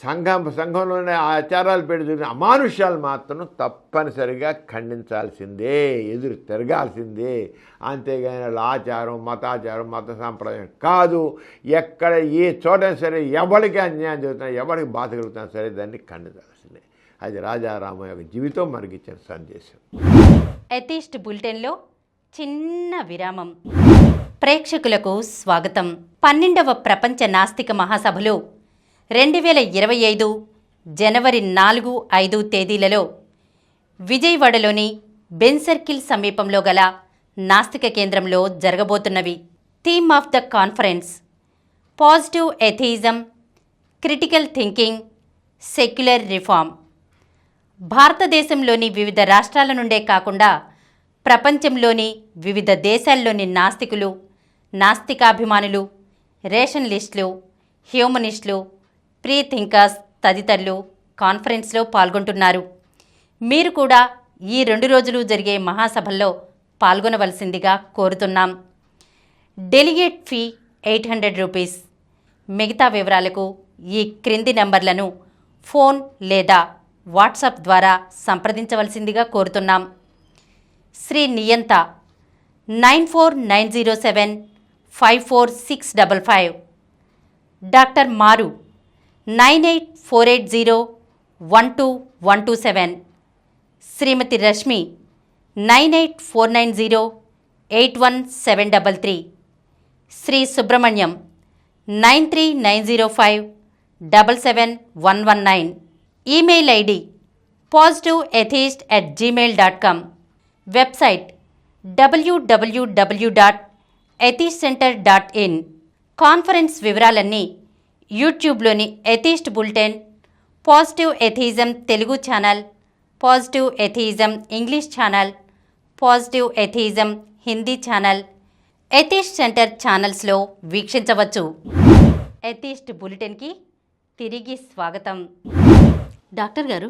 సంఘంలోనే ఆచారాల పేరు జరిగిన అమానుష్యాలు మాత్రం తప్పనిసరిగా ఖండించాల్సిందే, ఎదురు తిరగాల్సిందే. అంతేగాని ఆచారం మతాచారం మత సాంప్రదాయం కాదు. ఎక్కడ ఏ చోట సరే ఎవరికి అన్యాయం జరుగుతున్నా, ఎవరికి బాధ కలుగుతున్నా సరే దాన్ని ఖండించాల్సిందే. అది రాజారామ యొక్క జీవితం మనకి ఇచ్చిన సందేశం. ఎథీస్ట్ బులెటిన్లో చిన్న విరామం. ప్రేక్షకులకు స్వాగతం. 12వ ప్రపంచ నాస్తిక మహాసభలు 2025 జనవరి 4-5 తేదీలలో విజయవాడలోని బెన్ సర్కిల్ సమీపంలో గల నాస్తిక కేంద్రంలో జరగబోతున్నవి. Theme of the conference: positive atheism, critical thinking, secular reform. భారతదేశంలోని వివిధ రాష్ట్రాల నుండే కాకుండా ప్రపంచంలోని వివిధ దేశాల్లోని నాస్తికులు, నాస్తికాభిమానులు, రేషనలిస్టులు, హ్యూమనిస్టులు, ప్రీ థింకర్స్ తదితరులు కాన్ఫరెన్స్లో పాల్గొంటున్నారు. మీరు కూడా ఈ 2 రోజులు జరిగే మహాసభల్లో పాల్గొనవలసిందిగా కోరుతున్నాం. Delegate fee 800 rupees. మిగతా వివరాలకు ఈ క్రింది నంబర్లను ఫోన్ లేదా వాట్సాప్ ద్వారా సంప్రదించవలసిందిగా కోరుతున్నాం. శ్రీ నియంత 9490754655, doctor Maru 9848012127, Shrimati Rashmi 9849081733, Shri Subrahmanyam 9390577119. Email ID positiveatheist@gmail.com. Website www.atheistcenter.in. Conference వివరాలన్నీ యూట్యూబ్లోని atheist bulletin, positive atheism Telugu channel, positive atheism English channel, positive atheism Hindi channel, atheist centre ఛానల్స్లో వీక్షించవచ్చు. ఎథిస్ట్ బులెటిన్కి తిరిగి స్వాగతం. డాక్టర్ గారు,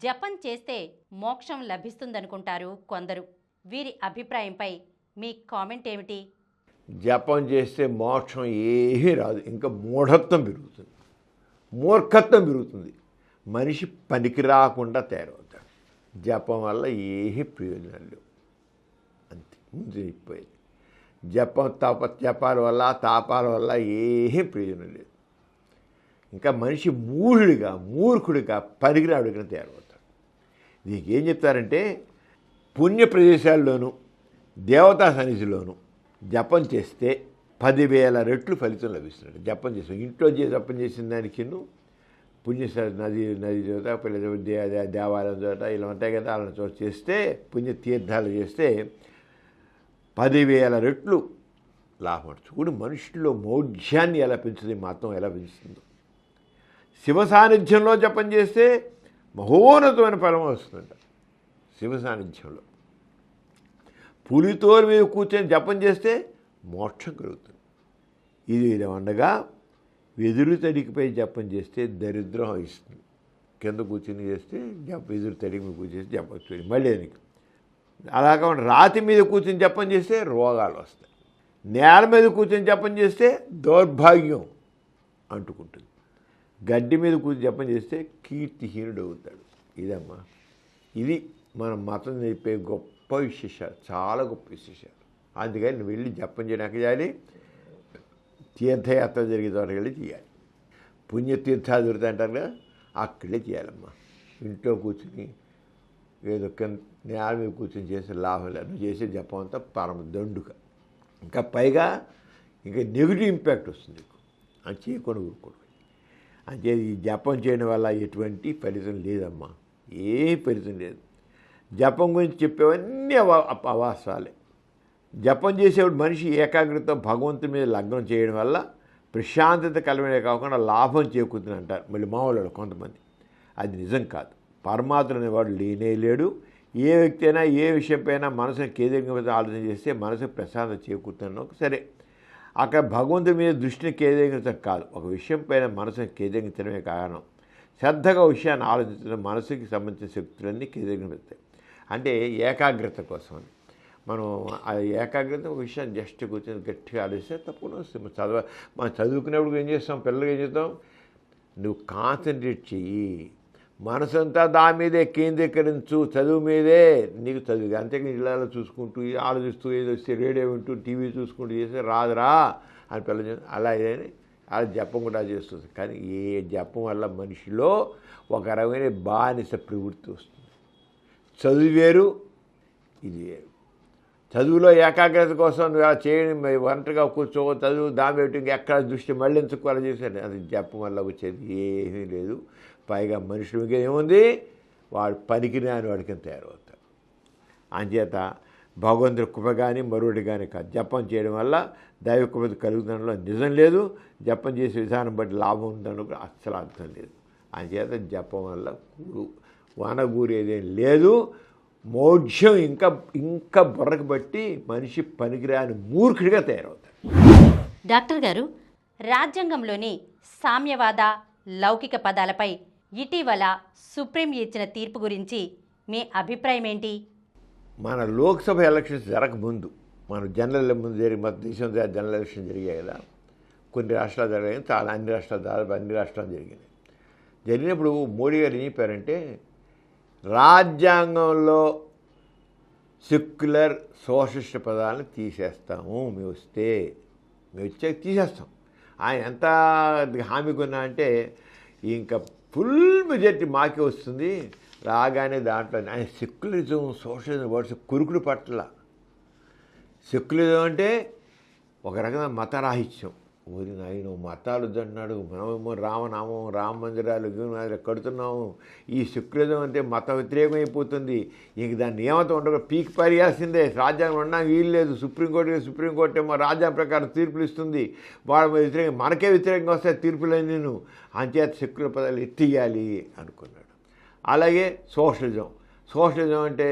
జపం చేస్తే మోక్షం లభిస్తుందనుకుంటారు కొందరు. వీరి అభిప్రాయంపై మీ కామెంట్ ఏమిటి? జపం చేస్తే మోక్షం ఏమీ రాదు, ఇంకా మూఢత్వం పెరుగుతుంది, మూర్ఖత్వం పెరుగుతుంది, మనిషి పనికి రాకుండా తయారవుతాడు. జపం వల్ల ఏ ప్రయోజనాలు లేవు, అంతే ముందు చెప్పేది. జపాల వల్ల తాపాల వల్ల ఏ ప్రయోజనం లేదు. ఇంకా మనిషి మూర్ఖుడిగా పనికిరాడుగా తయారవుతాడు. దీనికి ఏం చెప్తారంటే, పుణ్య ప్రదేశాల్లోనూ దేవతా సన్నిధిలోనూ జపం చేస్తే 10,000 రెట్లు ఫలితం లభిస్తుంది. జపం చేస్తాం ఇంట్లో జపం చేసిన దానికి పుణ్య నది చోట దేవాలయం చోట ఇలా ఉంటాయి కదా, అలాంటి చోట చేస్తే, పుణ్యతీర్థాలు చేస్తే 10,000 రెట్లు లాభం. చూడు మనుషుల్లో మౌఢ్యాన్ని ఎలా పెంచుతుంది, మతం ఎలా పెంచుతుందో. శివ సాన్నిధ్యంలో జపం చేస్తే మహోన్నతమైన ఫలం వస్తుందంట. శివ సాన్నిధ్యంలో పులితోలు మీద కూర్చొని జపం చేస్తే మోక్షం కలుగుతుంది. ఇది ఉండగా వెదురు తడికిపై జపం చేస్తే దరిద్రం ఇస్తుంది. కింద కూర్చొని చేస్తే వెదురు తడికి మీద కూర్చొని జపం వస్తుంది మళ్ళీ దానికి. అలా కాకుండా రాతి మీద కూర్చొని జపం చేస్తే రోగాలు వస్తాయి. నేల మీద కూర్చొని జపం చేస్తే దౌర్భాగ్యం అంటుకుంటుంది. గడ్డి మీద కూర్చొని జపం చేస్తే కీర్తిహీనుడు అవుతాడు. ఇదమ్మా, ఇది మన మతం చెప్పే గొప్ప విశేషాలు, చాలా గొప్ప విశేషాలు. అందుకని నువ్వు వెళ్ళి జపం చేయడానికి చేయాలి, తీర్థయాత్ర జరిగే చోటకి వెళ్ళి చేయాలి. పుణ్యతీర్థాలు దొరుకుతాయి అంటారు కదా, అక్కడే చేయాలమ్మా. ఇంట్లో కూర్చుని ఏదో నేల మీద కూర్చొని చేసే లాభం లేదు. నువ్వు చేసే జపం అంతా పరమ దండుగా, ఇంకా పైగా ఇంకా నెగిటివ్ ఇంపాక్ట్ వస్తుంది. అని చేయకుండా ఊరుకోడు. అంటే ఈ జపం చేయడం వల్ల ఎటువంటి ఫలితం లేదమ్మా, ఏ ఫలితం లేదు. జపం గురించి చెప్పేవన్నీ అవాస్తవాలే. జపం చేసేవాడు మనిషి ఏకాగ్రత భగవంతుని మీద లగ్నం చేయడం వల్ల ప్రశాంతత కలవడే కాకుండా లాభం చేకూరుతుంది అంటారు మళ్ళీ మామూలు కొంతమంది. అది నిజం కాదు. పరమాత్మ అనేవాడు లేనే లేడు. ఏ వ్యక్తి అయినా ఏ విషయంపైనా మనసును కేంద్రీకరించి ఆలోచన చేస్తే మనసుకు ప్రశాంతత చేకూరుతున్నాను. సరే, అక్కడ భగవంతుడి మీద దృష్టిని కేంద్రీకరించడం కాదు, ఒక విషయం పైన మనసును కేంద్రీకరించడమే కారణం. శ్రద్ధగా విషయాన్ని ఆలోచించడం మనసుకి సంబంధించిన శక్తులన్నీ కేంద్రీకరిస్తాయి. అంటే ఏకాగ్రత కోసం మనం ఆ ఏకాగ్రత ఒక విషయాన్ని జస్ట్ కూర్చొని గట్టిగా ఆలోచిస్తే తప్పకుండా వస్తుంది. మనం చదువుకునేప్పుడు ఏం చేస్తాం, పిల్లలకి ఏం చేస్తాం, నువ్వు కాన్సన్ట్రేట్ చెయ్యి, మనసంతా దాని మీదే కేంద్రీకరించు, చదువు మీదే నీకు చదువు. అంతేకాని ఇళ్ళలో చూసుకుంటూ ఆలోచిస్తూ ఏదో వస్తే రేడియో వింటూ టీవీ చూసుకుంటూ చేస్తే రాదురా అని పిల్లలు అలా ఏదని అలా జపం కూడా చేస్తుంది. కానీ ఏ జపం వల్ల మనిషిలో ఒక రకమైన బానిస ప్రవృత్తి వస్తుంది. చదువు వేరు, ఇది వేరు. చదువులో ఏకాగ్రత కోసం నువ్వు అలా చేయడం, ఒంటరిగా కూర్చో చదువు దాని పెట్టి ఎక్కడ దృష్టి మళ్ళించుకోవాలని చేశాడు. అది జపం వల్ల వచ్చేది ఏమీ లేదు. పైగా మనుషులకి ఏముంది, వాడు పనికిరాని వాడికి తయారవుతాడు. అంచేత భగవంతుడి కృప కానీ మరొకటి కానీ కాదు, జపం చేయడం వల్ల దైవ కృప కలుగుతుండలో నిజం లేదు. జపం చేసే విధానం బట్టి లాభం ఉందని కూడా అస్సలు అర్థం లేదు. అంచేత జపం వల్ల వనగూరేదేం లేదు. మోక్షం ఇంకా బుర్రకు బట్టి మనిషి పనికిరాని మూర్ఖుడిగా తయారవుతాడు. డాక్టర్ గారు, రాజ్యాంగంలోని సామ్యవాద లౌకిక పదాలపై ఇటీవల సుప్రీం ఇచ్చిన తీర్పు గురించి మీ అభిప్రాయం ఏంటి? మన లోక్సభ ఎలక్షన్స్ జరగకముందు, మన జనరల్ ముందు మన దేశం జనరల్ ఎలక్షన్ జరిగాయి కదా, కొన్ని రాష్ట్రాలు జరిగాయి, చాలా అన్ని రాష్ట్రాలు జరిగినాయి. జరిగినప్పుడు మోడీ గారు ఏం చెప్పారంటే, రాజ్యాంగంలో సెక్యులర్ సోషలిస్ట్ పదాలను తీసేస్తాము, మేము వచ్చాక తీసేస్తాం. ఆయన ఎంత హామీ కొన్నా అంటే ఇంకా ఫుల్ మెజారిటీ మాకే వస్తుంది, రాగానే దాంట్లో ఆయన సెక్యులరిజం సోషలిజం వర్డ్స్ కురుకులు పట్ల. సెక్యులరిజం అంటే ఒక రకమైన మతరాహిత్యం. ఊరి నాయన మతాలు అన్నాడు, మనమేమో రామనామం రామ మందిరాలు కడుతున్నాము. ఈ సెక్యులరిజం అంటే మత వ్యతిరేకం అయిపోతుంది. ఇంక దాన్ని నియమతం ఉండగా పీకి పరియాల్సిందే. రాజ్యాంగం ఉండడానికి వీలు లేదు. సుప్రీంకోర్టు ఏమో రాజ్యాంగం ప్రకారం తీర్పులు ఇస్తుంది. వాళ్ళ వ్యతిరేకంగా మనకే వ్యతిరేకంగా వస్తాయి తీర్పులని. నేను అంచేత సెక్యులర్ పదాలు ఎత్తియాలి అనుకున్నాడు. అలాగే సోషలిజం అంటే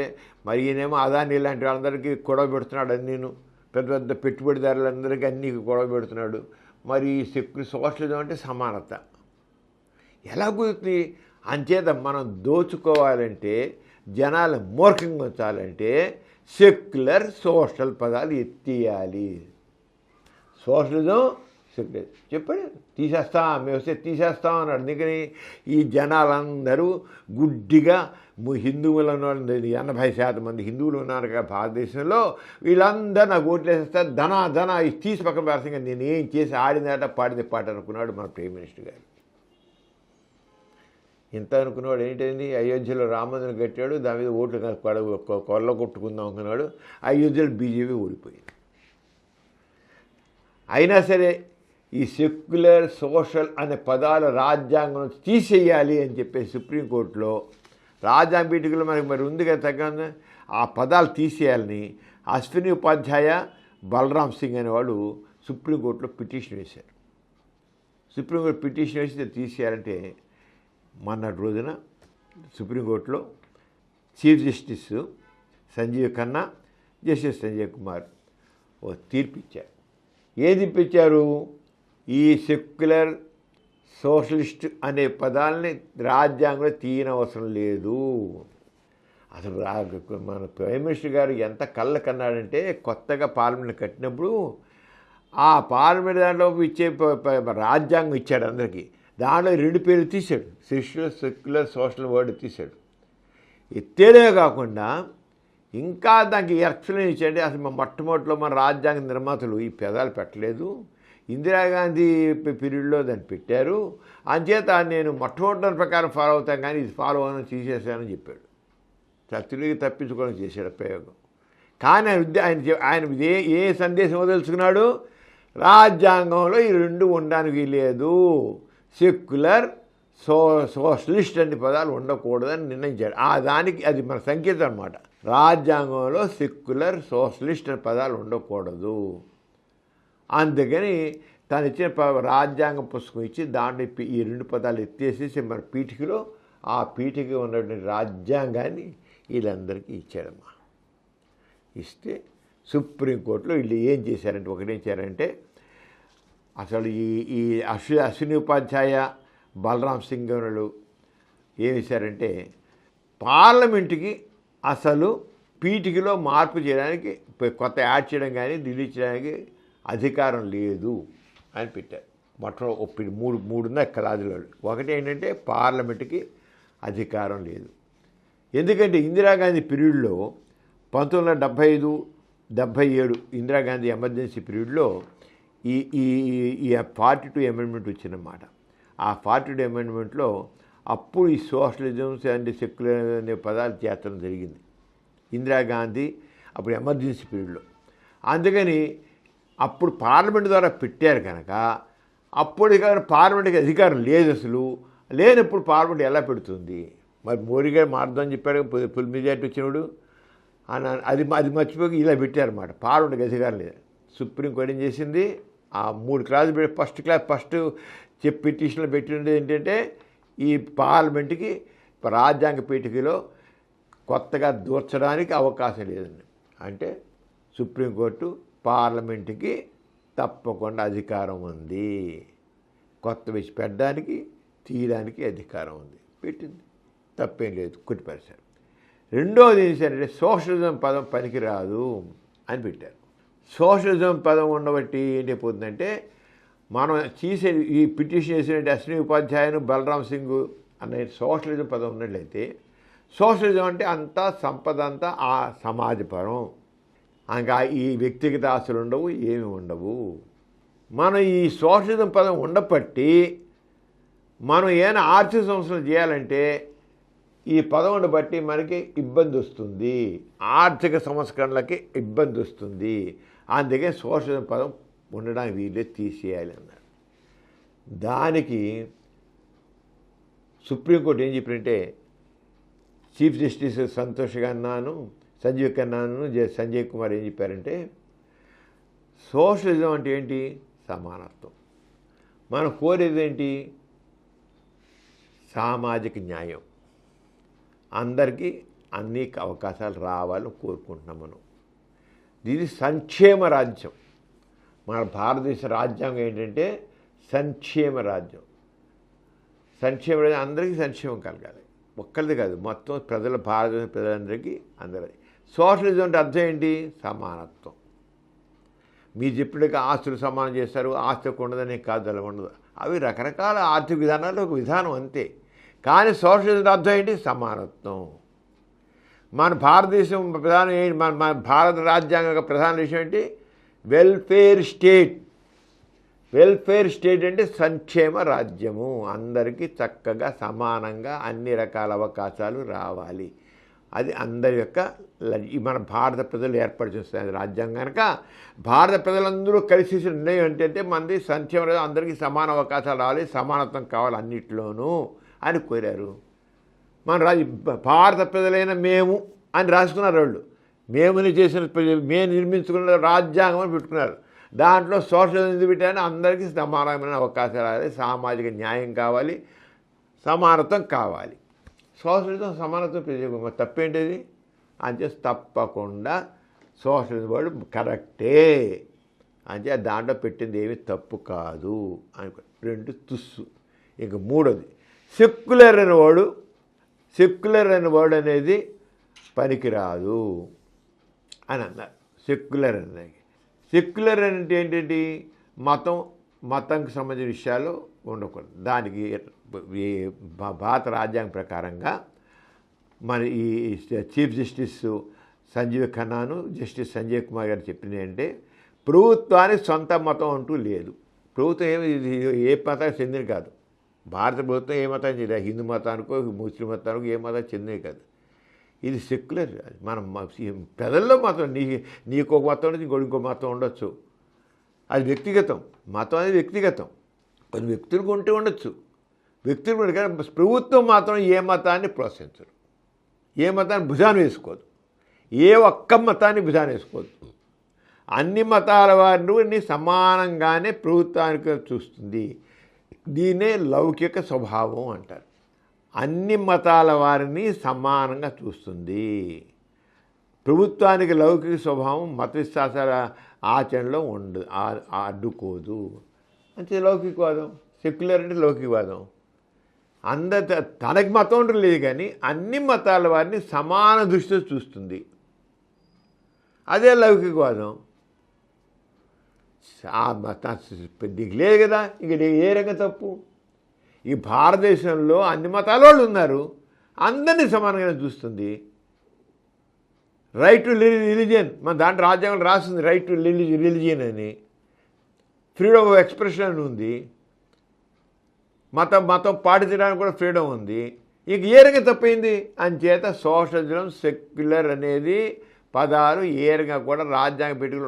మరి ఈయనేమో అదాని ఇలాంటి వాళ్ళందరికీ గొడవ పెడుతున్నాడు అని నేను పెద్ద పెద్ద పెట్టుబడిదారులందరికీ అన్నీ గొడవ పెడుతున్నాడు. మరి సోషలిజం అంటే సమానత ఎలా కుదురుతుంది? అంచేత మనం దోచుకోవాలంటే, జనాలు మూర్ఖంగా ఉంచాలంటే సెక్యులర్ సోషల్ పదాలు ఎత్తేయాలి. సోషలిజం సెక్యులర్ చెప్పాడు, మేము వస్తే తీసేస్తాం అన్నాడు. అందుకని ఈ జనాలందరూ గుడ్డిగా హిందువులు 80% మంది హిందువులు ఉన్నారు కదా భారతదేశంలో, వీళ్ళందరూ నాకు ఓట్లు వేసేస్తారు, ధన తీసి పక్కన పెడతాం. నేను ఏం చేసి ఆడినాట పాడిన పాట అనుకున్నాడు మన ప్రైమ్ మినిస్టర్ గారు. ఇంత అనుకున్నాడు. ఏంటండి, అయోధ్యలో రామమందిరం కట్టాడు, దాని మీద ఓట్లు కొల్ల కొట్టుకుందాం అనుకున్నాడు. అయోధ్యలో బీజేపీ ఓడిపోయింది. అయినా సరే ఈ సెక్యులర్ సోషల్ అనే పదాలు రాజ్యాంగం తీసేయాలి అని చెప్పేసి సుప్రీంకోర్టులో రాజ్యాంగ పీఠికలో మరి ఉంది కదా తగ్గ ఆ పదాలు తీసేయాలని అశ్విని ఉపాధ్యాయ, బలరాం సింగ్ అనేవాళ్ళు సుప్రీంకోర్టులో పిటిషన్ వేశారు. సుప్రీంకోర్టు పిటిషన్ వేసి తీసేయాలంటే మొన్నటి రోజున సుప్రీంకోర్టులో chief justice Sanjiv Khanna, justice Sanjay Kumar ఓ తీర్పు ఇచ్చారు. ఏది ఇప్పించారు? ఈ సెక్యులర్ సోషలిస్ట్ అనే పదాలని రాజ్యాంగంలో తీయనవసరం లేదు. అసలు మన ప్రైమ్ మినిస్టర్ గారు ఎంత కళ్ళ కన్నాడంటే, కొత్తగా పార్లమెంట్ కట్టినప్పుడు ఆ పార్లమెంట్ దాంట్లో ఇచ్చే రాజ్యాంగం ఇచ్చాడు అందరికీ. దాంట్లో 2 పేర్లు తీశాడు, సెక్యులర్ సోషల్ వర్డ్ తీశాడు. ఎత్తేనే కాకుండా ఇంకా దానికి ఎక్స్ప్లెయిన్ ఇచ్చాడు. అసలు మొట్టమొదటిలో మన రాజ్యాంగ నిర్మాతలు ఈ పదాలు పెట్టలేదు, ఇందిరాగాంధీ పీరియడ్లో దాన్ని పెట్టారు, అంచేత నేను మొట్టమొదటి ప్రకారం ఫాలో అవుతాను కానీ ఇది ఫాలో అవ్వని తీసేసానని చెప్పాడు. తిరిగి తప్పించుకోవడం చేశాడు ప్రయోగం. కానీ ఆయన ఏ సందేశం వదలుచుకున్నాడు? రాజ్యాంగంలో ఈ 2 ఉండడానికి లేదు, సెక్యులర్ సోషలిస్ట్ అనే పదాలు ఉండకూడదని నిర్ణయించాడు. దానికి అది మన సంకేతం అన్నమాట. రాజ్యాంగంలో సెక్యులర్ సోషలిస్ట్ అనే పదాలు ఉండకూడదు. అందుకని తను ఇచ్చిన రాజ్యాంగ పుస్తకం ఇచ్చి దాంట్లో ఈ 2 పదాలు ఎత్తేసేసి మన పీఠికలో ఆ పీఠిక ఉన్నటువంటి రాజ్యాంగాన్ని వీళ్ళందరికీ ఇచ్చాడమ్మా. ఇస్తే సుప్రీంకోర్టులో వీళ్ళు ఏం చేశారంటే, ఒకటేం చేశారంటే, అసలు ఈ అశ్విని ఉపాధ్యాయ, బలరాం సింగ్ వాళ్ళు ఏం చేశారంటే, పార్లమెంటుకి అసలు పీఠికలో మార్పు చేయడానికి, కొత్త యాడ్ చేయడం కానీ డిలీట్ చేయడానికి అధికారం లేదు అని పెట్టారు. మొత్తం మూడున్నాయి క్లాజులు. ఒకటి ఏంటంటే పార్లమెంటుకి అధికారం లేదు. ఎందుకంటే ఇందిరాగాంధీ పీరియడ్లో 1975, 77 ఇందిరాగాంధీ ఎమర్జెన్సీ పీరియడ్లో ఈ 42 అమెండ్మెంట్ వచ్చిందన్నమాట. ఆ 42 అమెండ్మెంట్లో అప్పుడు ఈ సోషలిజం అండ్ సెక్యులర్ అనే పదాలు చేర్చడం జరిగింది ఇందిరాగాంధీ అప్పుడు ఎమర్జెన్సీ పీరియడ్లో. అందుకని అప్పుడు పార్లమెంట్ ద్వారా పెట్టారు కనుక అప్పుడు పార్లమెంట్కి అధికారం లేదు. అసలు లేనప్పుడు పార్లమెంట్ ఎలా పెడుతుంది? మరి మోడీ గారు మారుద్దామని చెప్పాడు ఫుల్ మెజారిటీ వచ్చినప్పుడు. అది మర్చిపోయి ఇలా పెట్టారన్నమాట. పార్లమెంట్కి అధికారం లేదు. సుప్రీంకోర్టు ఏం చేసింది, ఆ 3 క్లాసులు పెట్టి ఫస్ట్ పిటిషన్లో పెట్టినది ఏంటంటే, ఈ పార్లమెంట్కి రాజ్యాంగ పీఠికలో కొత్తగా దూర్చడానికి అవకాశం లేదండి. అంటే సుప్రీంకోర్టు పార్లమెంటుకి తప్పకుండా అధికారం ఉంది, కొత్త వేసి పెట్టడానికి తీయడానికి అధికారం ఉంది, పెట్టింది, తప్పేం లేదు, కొట్టిపరిచారు. రెండోది ఏంటంటే సోషలిజం పదం పనికిరాదు అని పెట్టారు. సోషలిజం పదం ఉండబట్టి ఏంటైపోతుందంటే, మనం చేసే ఈ పిటిషన్ చేసినట్టు అశ్విని ఉపాధ్యాయును, బలరాం సింగ్ అనే సోషలిజం పదం ఉన్నట్లయితే, సోషలిజం అంటే అంతా సంపద అంతా ఆ సమాజపరం, ఇంకా ఈ వ్యక్తిగత ఆస్తులు ఉండవు, ఏమి ఉండవు. మనం ఈ సోషలిజం పదం ఉండబట్టి మనం ఏమైనా ఆర్థిక సంస్థలు చేయాలంటే ఈ పదం ఉండబట్టి మనకి ఇబ్బంది వస్తుంది, ఆర్థిక సంస్కరణలకి ఇబ్బంది వస్తుంది. అందుకే సోషలిజం పదం ఉండడానికి వీళ్ళే తీసేయాలి అన్నారు. దానికి సుప్రీంకోర్టు ఏం చెప్పారంటే, చీఫ్ జస్టిస్ సంతోష్ ఖన్నాను, సంజీవ్ ఖన్నాను, సంజయ్ కుమార్ ఏం చెప్పారంటే, సోషలిజం అంటే ఏంటి? సమానత్వం. మనం కోరేది ఏంటి? సామాజిక న్యాయం, అందరికీ అన్ని అవకాశాలు రావాలని కోరుకుంటున్నాం మనం. ఇది సంక్షేమ రాజ్యం. మన భారతదేశ రాజ్యాంగం ఏంటంటే సంక్షేమ రాజ్యం. సంక్షేమ రాజ్యం అందరికీ సంక్షేమం కలగాలి, ఒక్కరిది కాదు, మొత్తం భారతదేశ ప్రజలందరికీ అందరిది. సోషలిజం అంటే అర్థం ఏంటి? సమానత్వం. మీరు చెప్పినట్టుగా ఆస్తులు సమానం చేస్తారు, ఆస్తికి ఉండదని కాదు, అలా ఉండదు. అవి రకరకాల ఆర్థిక విధానాలు ఒక విధానం అంతే. కానీ సోషలిజం అర్థం ఏంటి? సమానత్వం. మన భారతదేశం ప్రధాన మన భారత రాజ్యాంగ ప్రధాన విషయం ఏంటి? Welfare state. వెల్ఫేర్ స్టేట్ అంటే సంక్షేమ రాజ్యము. అందరికీ చక్కగా సమానంగా అన్ని రకాల అవకాశాలు రావాలి. అది అందరి యొక్క మన భారత ప్రజలు ఏర్పాటు చేస్తారు రాజ్యాంగం కనుక. భారత ప్రజలందరూ కలిసి నిర్ణయం ఏంటంటే మనది సంక్షేమ రాజ్యం, అందరికీ సమాన అవకాశాలు రావాలి, సమానత్వం కావాలి అన్నిట్లోనూ అని కోరారు. మన భారత ప్రజలైన మేము అని రాసుకున్నారు వాళ్ళు. మేముని చేసిన మేము నిర్మించుకున్న రాజ్యాంగం అని పెట్టుకున్నారు. దాంట్లో సోషలిజం ఎందుకు పెట్టారని అందరికీ సమానమైన అవకాశాలు రావాలి, సామాజిక న్యాయం కావాలి, సమానత్వం కావాలి. సోషలిజం సమానత్వం ప్రజలు తప్పేంటిది అంటే తప్పకుండా సోషలిజం వాళ్ళు కరెక్టే అంటే దాంట్లో పెట్టింది ఏమీ తప్పు కాదు అని. రెండు తుస్సు. ఇంక మూడోది సెక్యులర్ అనేవాడు. సెక్యులర్ అనేవాడు అనేది పనికిరాదు అని అన్నారు. సెక్యులర్ అనేది సెక్యులర్ అంటే ఏంటంటి? మతంకి సంబంధించిన విషయాలు ఉండకూడదు. దానికి భారత రాజ్యాంగం ప్రకారంగా మన ఈ చీఫ్ జస్టిస్ సంజీవ్ ఖన్నాను జస్టిస్ సంజయ్ కుమార్ గారు చెప్పింది అంటే ప్రభుత్వానికి సొంత మతం అంటూ లేదు. ప్రభుత్వం ఏ మతానికి చెందినది కాదు. భారత ప్రభుత్వం ఏ మతానికి చెందిన, హిందూ మతానికో ముస్లిం మతానికో ఏ మతానికి చెందినది కాదు. ఇది సెక్యులర్. మనం ప్రజల్లో మతం నీకు ఒక మతం ఉండొచ్చు, ఇంకో మతం ఉండొచ్చు. అది వ్యక్తిగతం. మతం అనేది వ్యక్తిగతం. కొన్ని వ్యక్తులకు ఉంటే ఉండొచ్చు, వ్యక్తులు. కానీ ప్రభుత్వం మాత్రం ఏ మతాన్ని ప్రోత్సహించరు, ఏ మతాన్ని భుజాన్ని వేసుకోదు, ఏ ఒక్క మతాన్ని భుజాన్ని వేసుకోదు. అన్ని మతాల వారిని సమానంగానే ప్రభుత్వానికి చూస్తుంది. దీన్నే లౌకిక స్వభావం అంటారు. అన్ని మతాల వారిని సమానంగా చూస్తుంది. ప్రభుత్వానికి లౌకిక స్వభావం మత విశ్వాసాల ఆచరణలో అడ్డుకోదు. అంటే లౌకికవాదం. సెక్యులర్ అంటే లౌకికవాదం. తనకి మతం ఉండదు లేదు, కానీ అన్ని మతాల వారిని సమాన దృష్టితో చూస్తుంది. అదే లౌకికవాదం. నీకు లేదు కదా, ఇంక ఏ రకంగా తప్పు? ఈ భారతదేశంలో అన్ని మతాల వాళ్ళు ఉన్నారు, అందరినీ సమానంగానే చూస్తుంది. రైట్ టు రిలీజియన్, మన దాంట్లో రాజ్యాంగం రాస్తుంది రైట్ టు రిలీజియన్ అని. ఫ్రీడమ్ ఆఫ్ ఎక్స్ప్రెషన్ అని ఉంది. మతం పాటించడానికి కూడా ఫ్రీడమ్ ఉంది. ఇంక ఏ రకంగా తప్పైంది? అంచేత సోషలిజం సెక్యులర్ అనేది పదాలు ఏ రకంగా కూడా రాజ్యాంగ పెట్టుకుని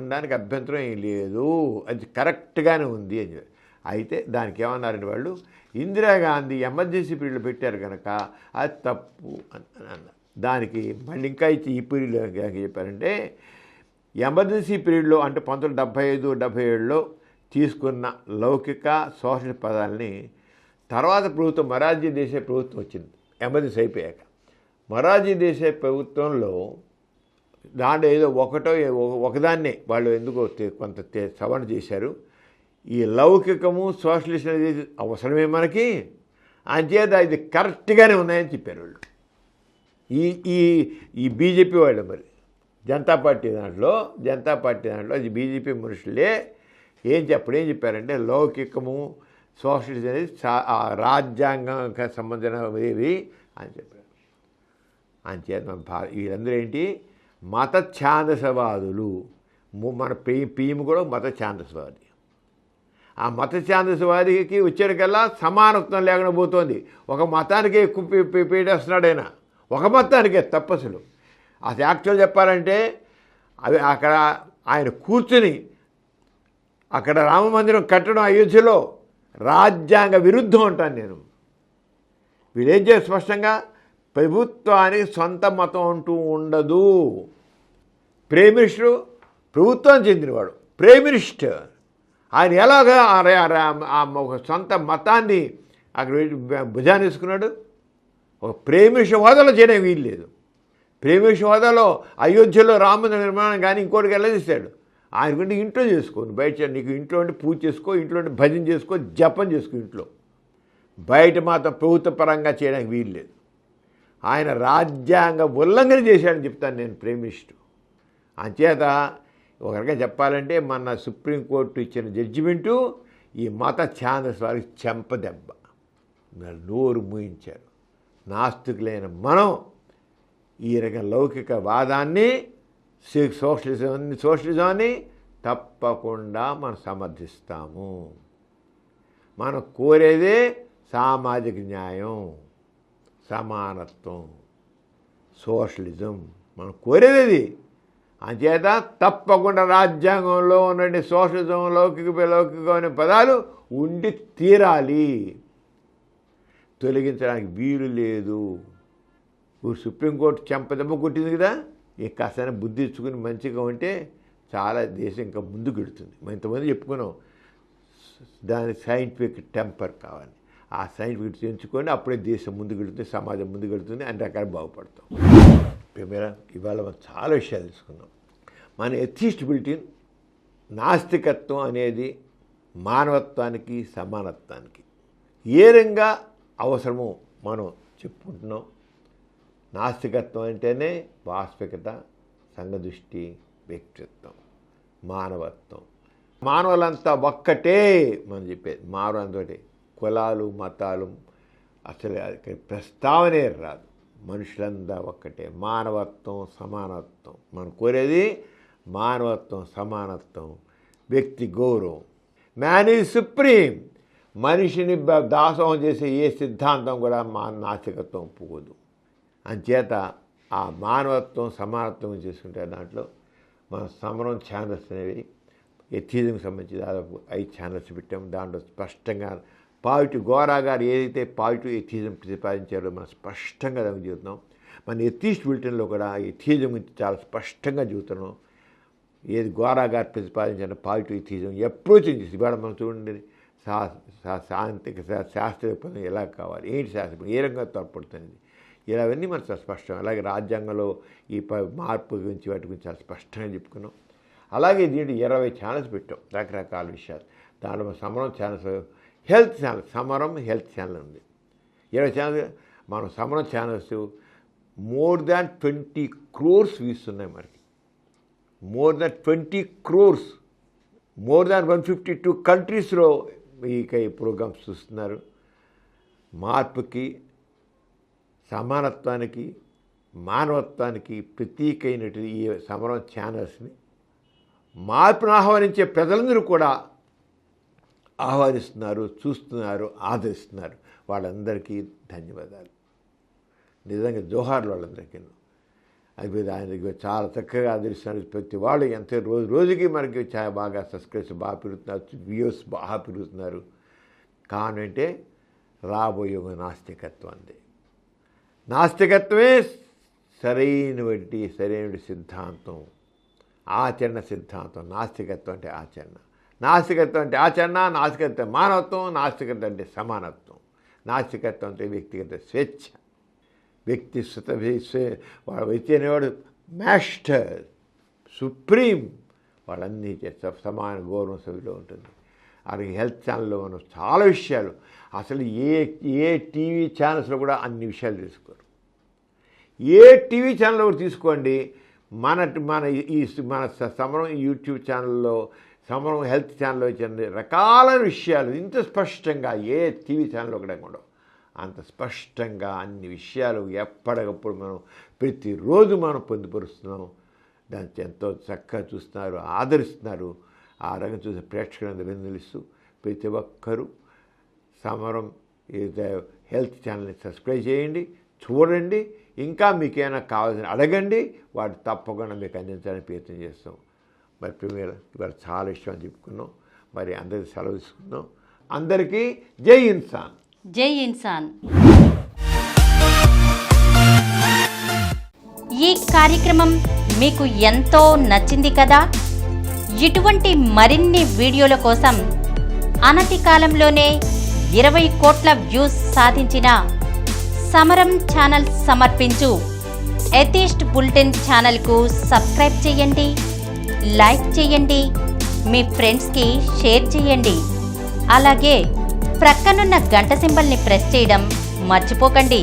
ఉండడానికి అభ్యంతరం ఏం లేదు, అది కరెక్ట్గానే ఉంది అని. అయితే దానికి ఏమన్నారంటే వాళ్ళు, ఇందిరాగాంధీ ఎమర్జెన్సీ పీరియడ్లో పెట్టారు కనుక అది తప్పు అని అన్నారు. దానికి మళ్ళీ ఇంకా ఇచ్చి ఈ పీరియడ్లో చెప్పారంటే ఎమర్జెన్సీ పీరియడ్లో అంటే 1975-77లో తీసుకున్న లౌకిక సోషల్ పదాలని తర్వాత ప్రభుత్వం మొరార్జీ దేశాయ్ ప్రభుత్వం వచ్చింది. ఎమర్జెన్సీ అయిపోయాక మొరార్జీ దేశాయ్ ప్రభుత్వంలో దాంట్లో ఏదో ఒకదాన్నే వాళ్ళు ఎందుకో కొంత సవరణ చేశారు. ఈ లౌకికము సోషలిస్ట్ అనేది అవసరమే మనకి, అంచేత ఇది కరెక్ట్గానే ఉన్నాయని చెప్పారు వాళ్ళు. ఈ బీజేపీ వాళ్ళు మరి జనతా పార్టీ దాంట్లో అది బీజేపీ మనుషులే ఏం చెప్పారంటే లౌకికము సోషలిస్ట్ అనేది రాజ్యాంగం సంబంధించినవి అని చెప్పారు. అంచేత వీళ్ళందరూ ఏంటి? మత ఛాందసవాదులు. మన పీఎం కూడా మత ఛాందసవాది. ఆ మత ఛాందసవాదికి వచ్చేటికల్లా సమానత్వం లేకుండా పోతుంది. ఒక మతానికే పీడేస్తున్నాడు ఆయన, ఒక మతానికే తప్పసలు. అది యాక్చువల్ చెప్పాలంటే అవి అక్కడ ఆయన కూర్చుని అక్కడ రామమందిరం కట్టడం అయోధ్యలో రాజ్యాంగ విరుద్ధం అంటాను నేను. వీళ్ళేం చేస్తారు? స్పష్టంగా ప్రభుత్వానికి సొంత మతం అంటూ ఉండదు. ప్రైమ్ మినిస్టరు ప్రభుత్వానికి చెందినవాడు, ప్రైమ్ మినిస్టర్. ఆయన ఎలాగా ఒక సొంత మతాన్ని అక్కడ భుజాన్ని వేసుకున్నాడు? ఒక ప్రైమ్ మినిస్టర్ హోదాలో చేయడం వీలు లేదు. ప్రేమేష్ హోదాలో అయోధ్యలో రామమందిర నిర్మాణం కానీ ఇంకోటికి వెళ్ళదీశాడు. ఆయనకుంటే ఇంట్లో చేసుకో, బయట నీకు ఇంట్లో అంటే పూజ చేసుకో, ఇంట్లో అంటే భజన చేసుకో, జపం చేసుకో ఇంట్లో. బయట మాత్రం ప్రభుత్వ పరంగా చేయడానికి వీలు లేదు. ఆయన రాజ్యాంగ ఉల్లంఘన చేశాడని చెప్తాను నేను ప్రేమిష్టు. అంచేత ఒక రకంగా చెప్పాలంటే మన సుప్రీంకోర్టు ఇచ్చిన జడ్జిమెంటు ఈ మత ఛానల్స్ వారికి చెంపదెబ్బ. నోరు మూయించారు. నాస్తికులైన మనం ఈ రకం లౌకిక వాదాన్ని, సోషలిజాన్ని తప్పకుండా మనం సమర్థిస్తాము. మనం కోరేదే సామాజిక న్యాయం, సమానత్వం, సోషలిజం మనం కోరేది. అంచేత తప్పకుండా రాజ్యాంగంలో ఉన్న సోషలిజం, లౌకికం అనే పదాలు ఉండి తీరాలి. తొలగించడానికి వీలు లేదు. సుప్రీంకోర్టు చెంపదెబ్బ కొట్టింది కదా, ఈ కాస్త బుద్ధి ఇచ్చుకుని మంచిగా ఉంటే చాలా దేశం ఇంకా ముందుకు వెళుతుంది. మనం ఇంతమంది చెప్పుకున్నాం దానికి సైంటిఫిక్ టెంపర్ కావాలి. ఆ సైంటిఫిక్ ఎంచుకొని అప్పుడే దేశం ముందుకు వెళుతుంది, సమాజం ముందుకు వెళుతుంది, అన్ని రకాలు బాగుపడతాం. ఇవాళ మనం చాలా విషయాలు తెలుసుకున్నాం. మన ఎథిస్ట్ బులెటిన్ నాస్తికత్వం అనేది మానవత్వానికి, సమానత్వానికి ఏ రంగా అవసరమో మనం చెప్పుకుంటున్నాం. నాస్తికత్వం అంటేనే వాస్తవికత, సంఘదృష్టి, వ్యక్తిత్వం, మానవత్వం. మానవులంతా ఒక్కటే మనం చెప్పేది. మానవులంతా కులాలు, మతాలు అసలు ప్రస్తావనే రాదు. మనుషులంతా ఒక్కటే. మానవత్వం, సమానత్వం మనం కోరేది. మానవత్వం, సమానత్వం, వ్యక్తి గౌరవం. Man is supreme. మనిషిని దాసోహం చేసే ఏ సిద్ధాంతం కూడా నాస్తికత్వం ఒప్పుకోదు. అంచేత ఆ మానవత్వం, సమానత్వం చేసుకుంటే దాంట్లో మన సమరం ఛానల్స్ అనేవి ఎథిజంకి సంబంధించి దాదాపు 5 ఛానల్స్ పెట్టాము. దాంట్లో స్పష్టంగా పాజిటివ్ గోరా గారు ఏదైతే పాజిటివ్ ఎథిజం ప్రతిపాదించారో మనం స్పష్టంగా దానికి చెబుతున్నాం. మన ఎథిస్ట్ బులెటిన్లో కూడా ఎథిజం గురించి చాలా స్పష్టంగా చెబుతున్నాం. ఏది గోరా గారు ప్రతిపాదించిన పాజిటివ్ ఎథిజం అప్రోచ్ చేసి ఇవాళ మనం చూడండి శాంతిక శాస్త్రీయ పదం ఎలా కావాలి, ఏంటి శాస్త్రం ఏ రంగా తోడ్పడుతుంది, ఇలావన్నీ మనకు చాలా స్పష్టం. అలాగే రాజ్యాంగంలో ఈ మార్పు గురించి వాటి గురించి చాలా స్పష్టంగా చెప్పుకున్నాం. అలాగే దీంట్లో 20 ఛానల్స్ పెట్టాం, రకరకాల విషయాలు. దాంట్లో సమరం ఛానల్స్, హెల్త్ ఛానల్, సమరం హెల్త్ ఛానల్ ఉంది. 20 ఛానల్స్. మనం సమరం channels more than 20 crores views ఉన్నాయి మనకి. More than 20 crores, more than 152 కంట్రీస్లో ఈ ప్రోగ్రామ్స్ చూస్తున్నారు. మార్పుకి, సమానత్వానికి, మానవత్వానికి ప్రతీక అయినటువంటి ఈ సమరం ఛానల్స్ని మార్పును ఆహ్వానించే ప్రజలందరూ కూడా ఆహ్వానిస్తున్నారు, చూస్తున్నారు, ఆదరిస్తున్నారు. వాళ్ళందరికీ ధన్యవాదాలు. నిజంగా జోహార్లు వాళ్ళందరికీ. అది ఆయనకి చాలా చక్కగా ఆదరిస్తున్నారు. ప్రతి వాళ్ళు ఎంతో రోజుకి మనకి చాలా బాగా సబ్స్క్రైబ్స్ బాగా పెరుగుతున్నారు, వ్యూస్ బాగా పెరుగుతున్నారు. కానంటే రాబోయే నాస్తికత్వం అంది. నాస్తికత్వమే సరైన సిద్ధాంతం, ఆచరణ సిద్ధాంతం. నాస్తికత్వం అంటే ఆచరణ. నాస్తికత్వం అంటే ఆచరణ, నాస్తికత్వం మానవత్వం, నాస్తికత్వం అంటే సమానత్వం, నాస్తికత్వం అంటే వ్యక్తిగత స్వేచ్ఛ. వ్యక్తి వ్యక్తి అనేవాడు మాస్టర్, సుప్రీం. వాళ్ళన్నీ సమాన గౌరవం సభలో ఉంటుంది. అలాగే హెల్త్ ఛానల్లో మనం చాలా విషయాలు, అసలు ఏ టీవీ ఛానల్స్లో కూడా అన్ని విషయాలు తెలుసుకోరు. ఏ టీవీ ఛానల్లో కూడా తీసుకోండి, మన సమరం యూట్యూబ్ ఛానల్లో, సమరం హెల్త్ ఛానల్లో ఇచ్చిన రకాల విషయాలు ఇంత స్పష్టంగా ఏ టీవీ ఛానల్లో కూడా ఉండవు. అంత స్పష్టంగా అన్ని విషయాలు ఎప్పటికప్పుడు మనం ప్రతిరోజు మనం పొందుపరుస్తున్నాం. దాన్ని ఎంతో చక్కగా చూస్తున్నారు, ఆదరిస్తున్నారు. ఆ రంగం చూసే ప్రేక్షకులందరూ నిలుస్తూ ప్రతి ఒక్కరూ సమరం హెల్త్ ఛానల్ని సబ్స్క్రైబ్ చేయండి, చూడండి. ఇంకా మీకేమైనా కావాల్సిన అడగండి, వాటి తప్పకుండా మీకు అందించడానికి ప్రయత్నం చేస్తాం. మరి ప్రిమియర్ ఇవాళ చాలా విషయం చెప్పుకున్నాం. మరి అందరికీ సెలవు తీసుకున్నాం. అందరికీ జై ఇన్సాన్. జై ఇన్సాన్. ఈ కార్యక్రమం మీకు ఎంతో నచ్చింది కదా. ఇటువంటి మరిన్ని వీడియోల కోసం అనతి కాలంలోనే 20 కోట్ల వ్యూస్ సాధించిన సమరం ఛానల్ సమర్పించు ఎథిస్ట్ బులెటిన్ ఛానల్కు సబ్స్క్రైబ్ చేయండి, లైక్ చేయండి, మీ ఫ్రెండ్స్కి షేర్ చేయండి. అలాగే ప్రక్కనున్న గంట సింబల్ని ప్రెస్ చేయడం మర్చిపోకండి.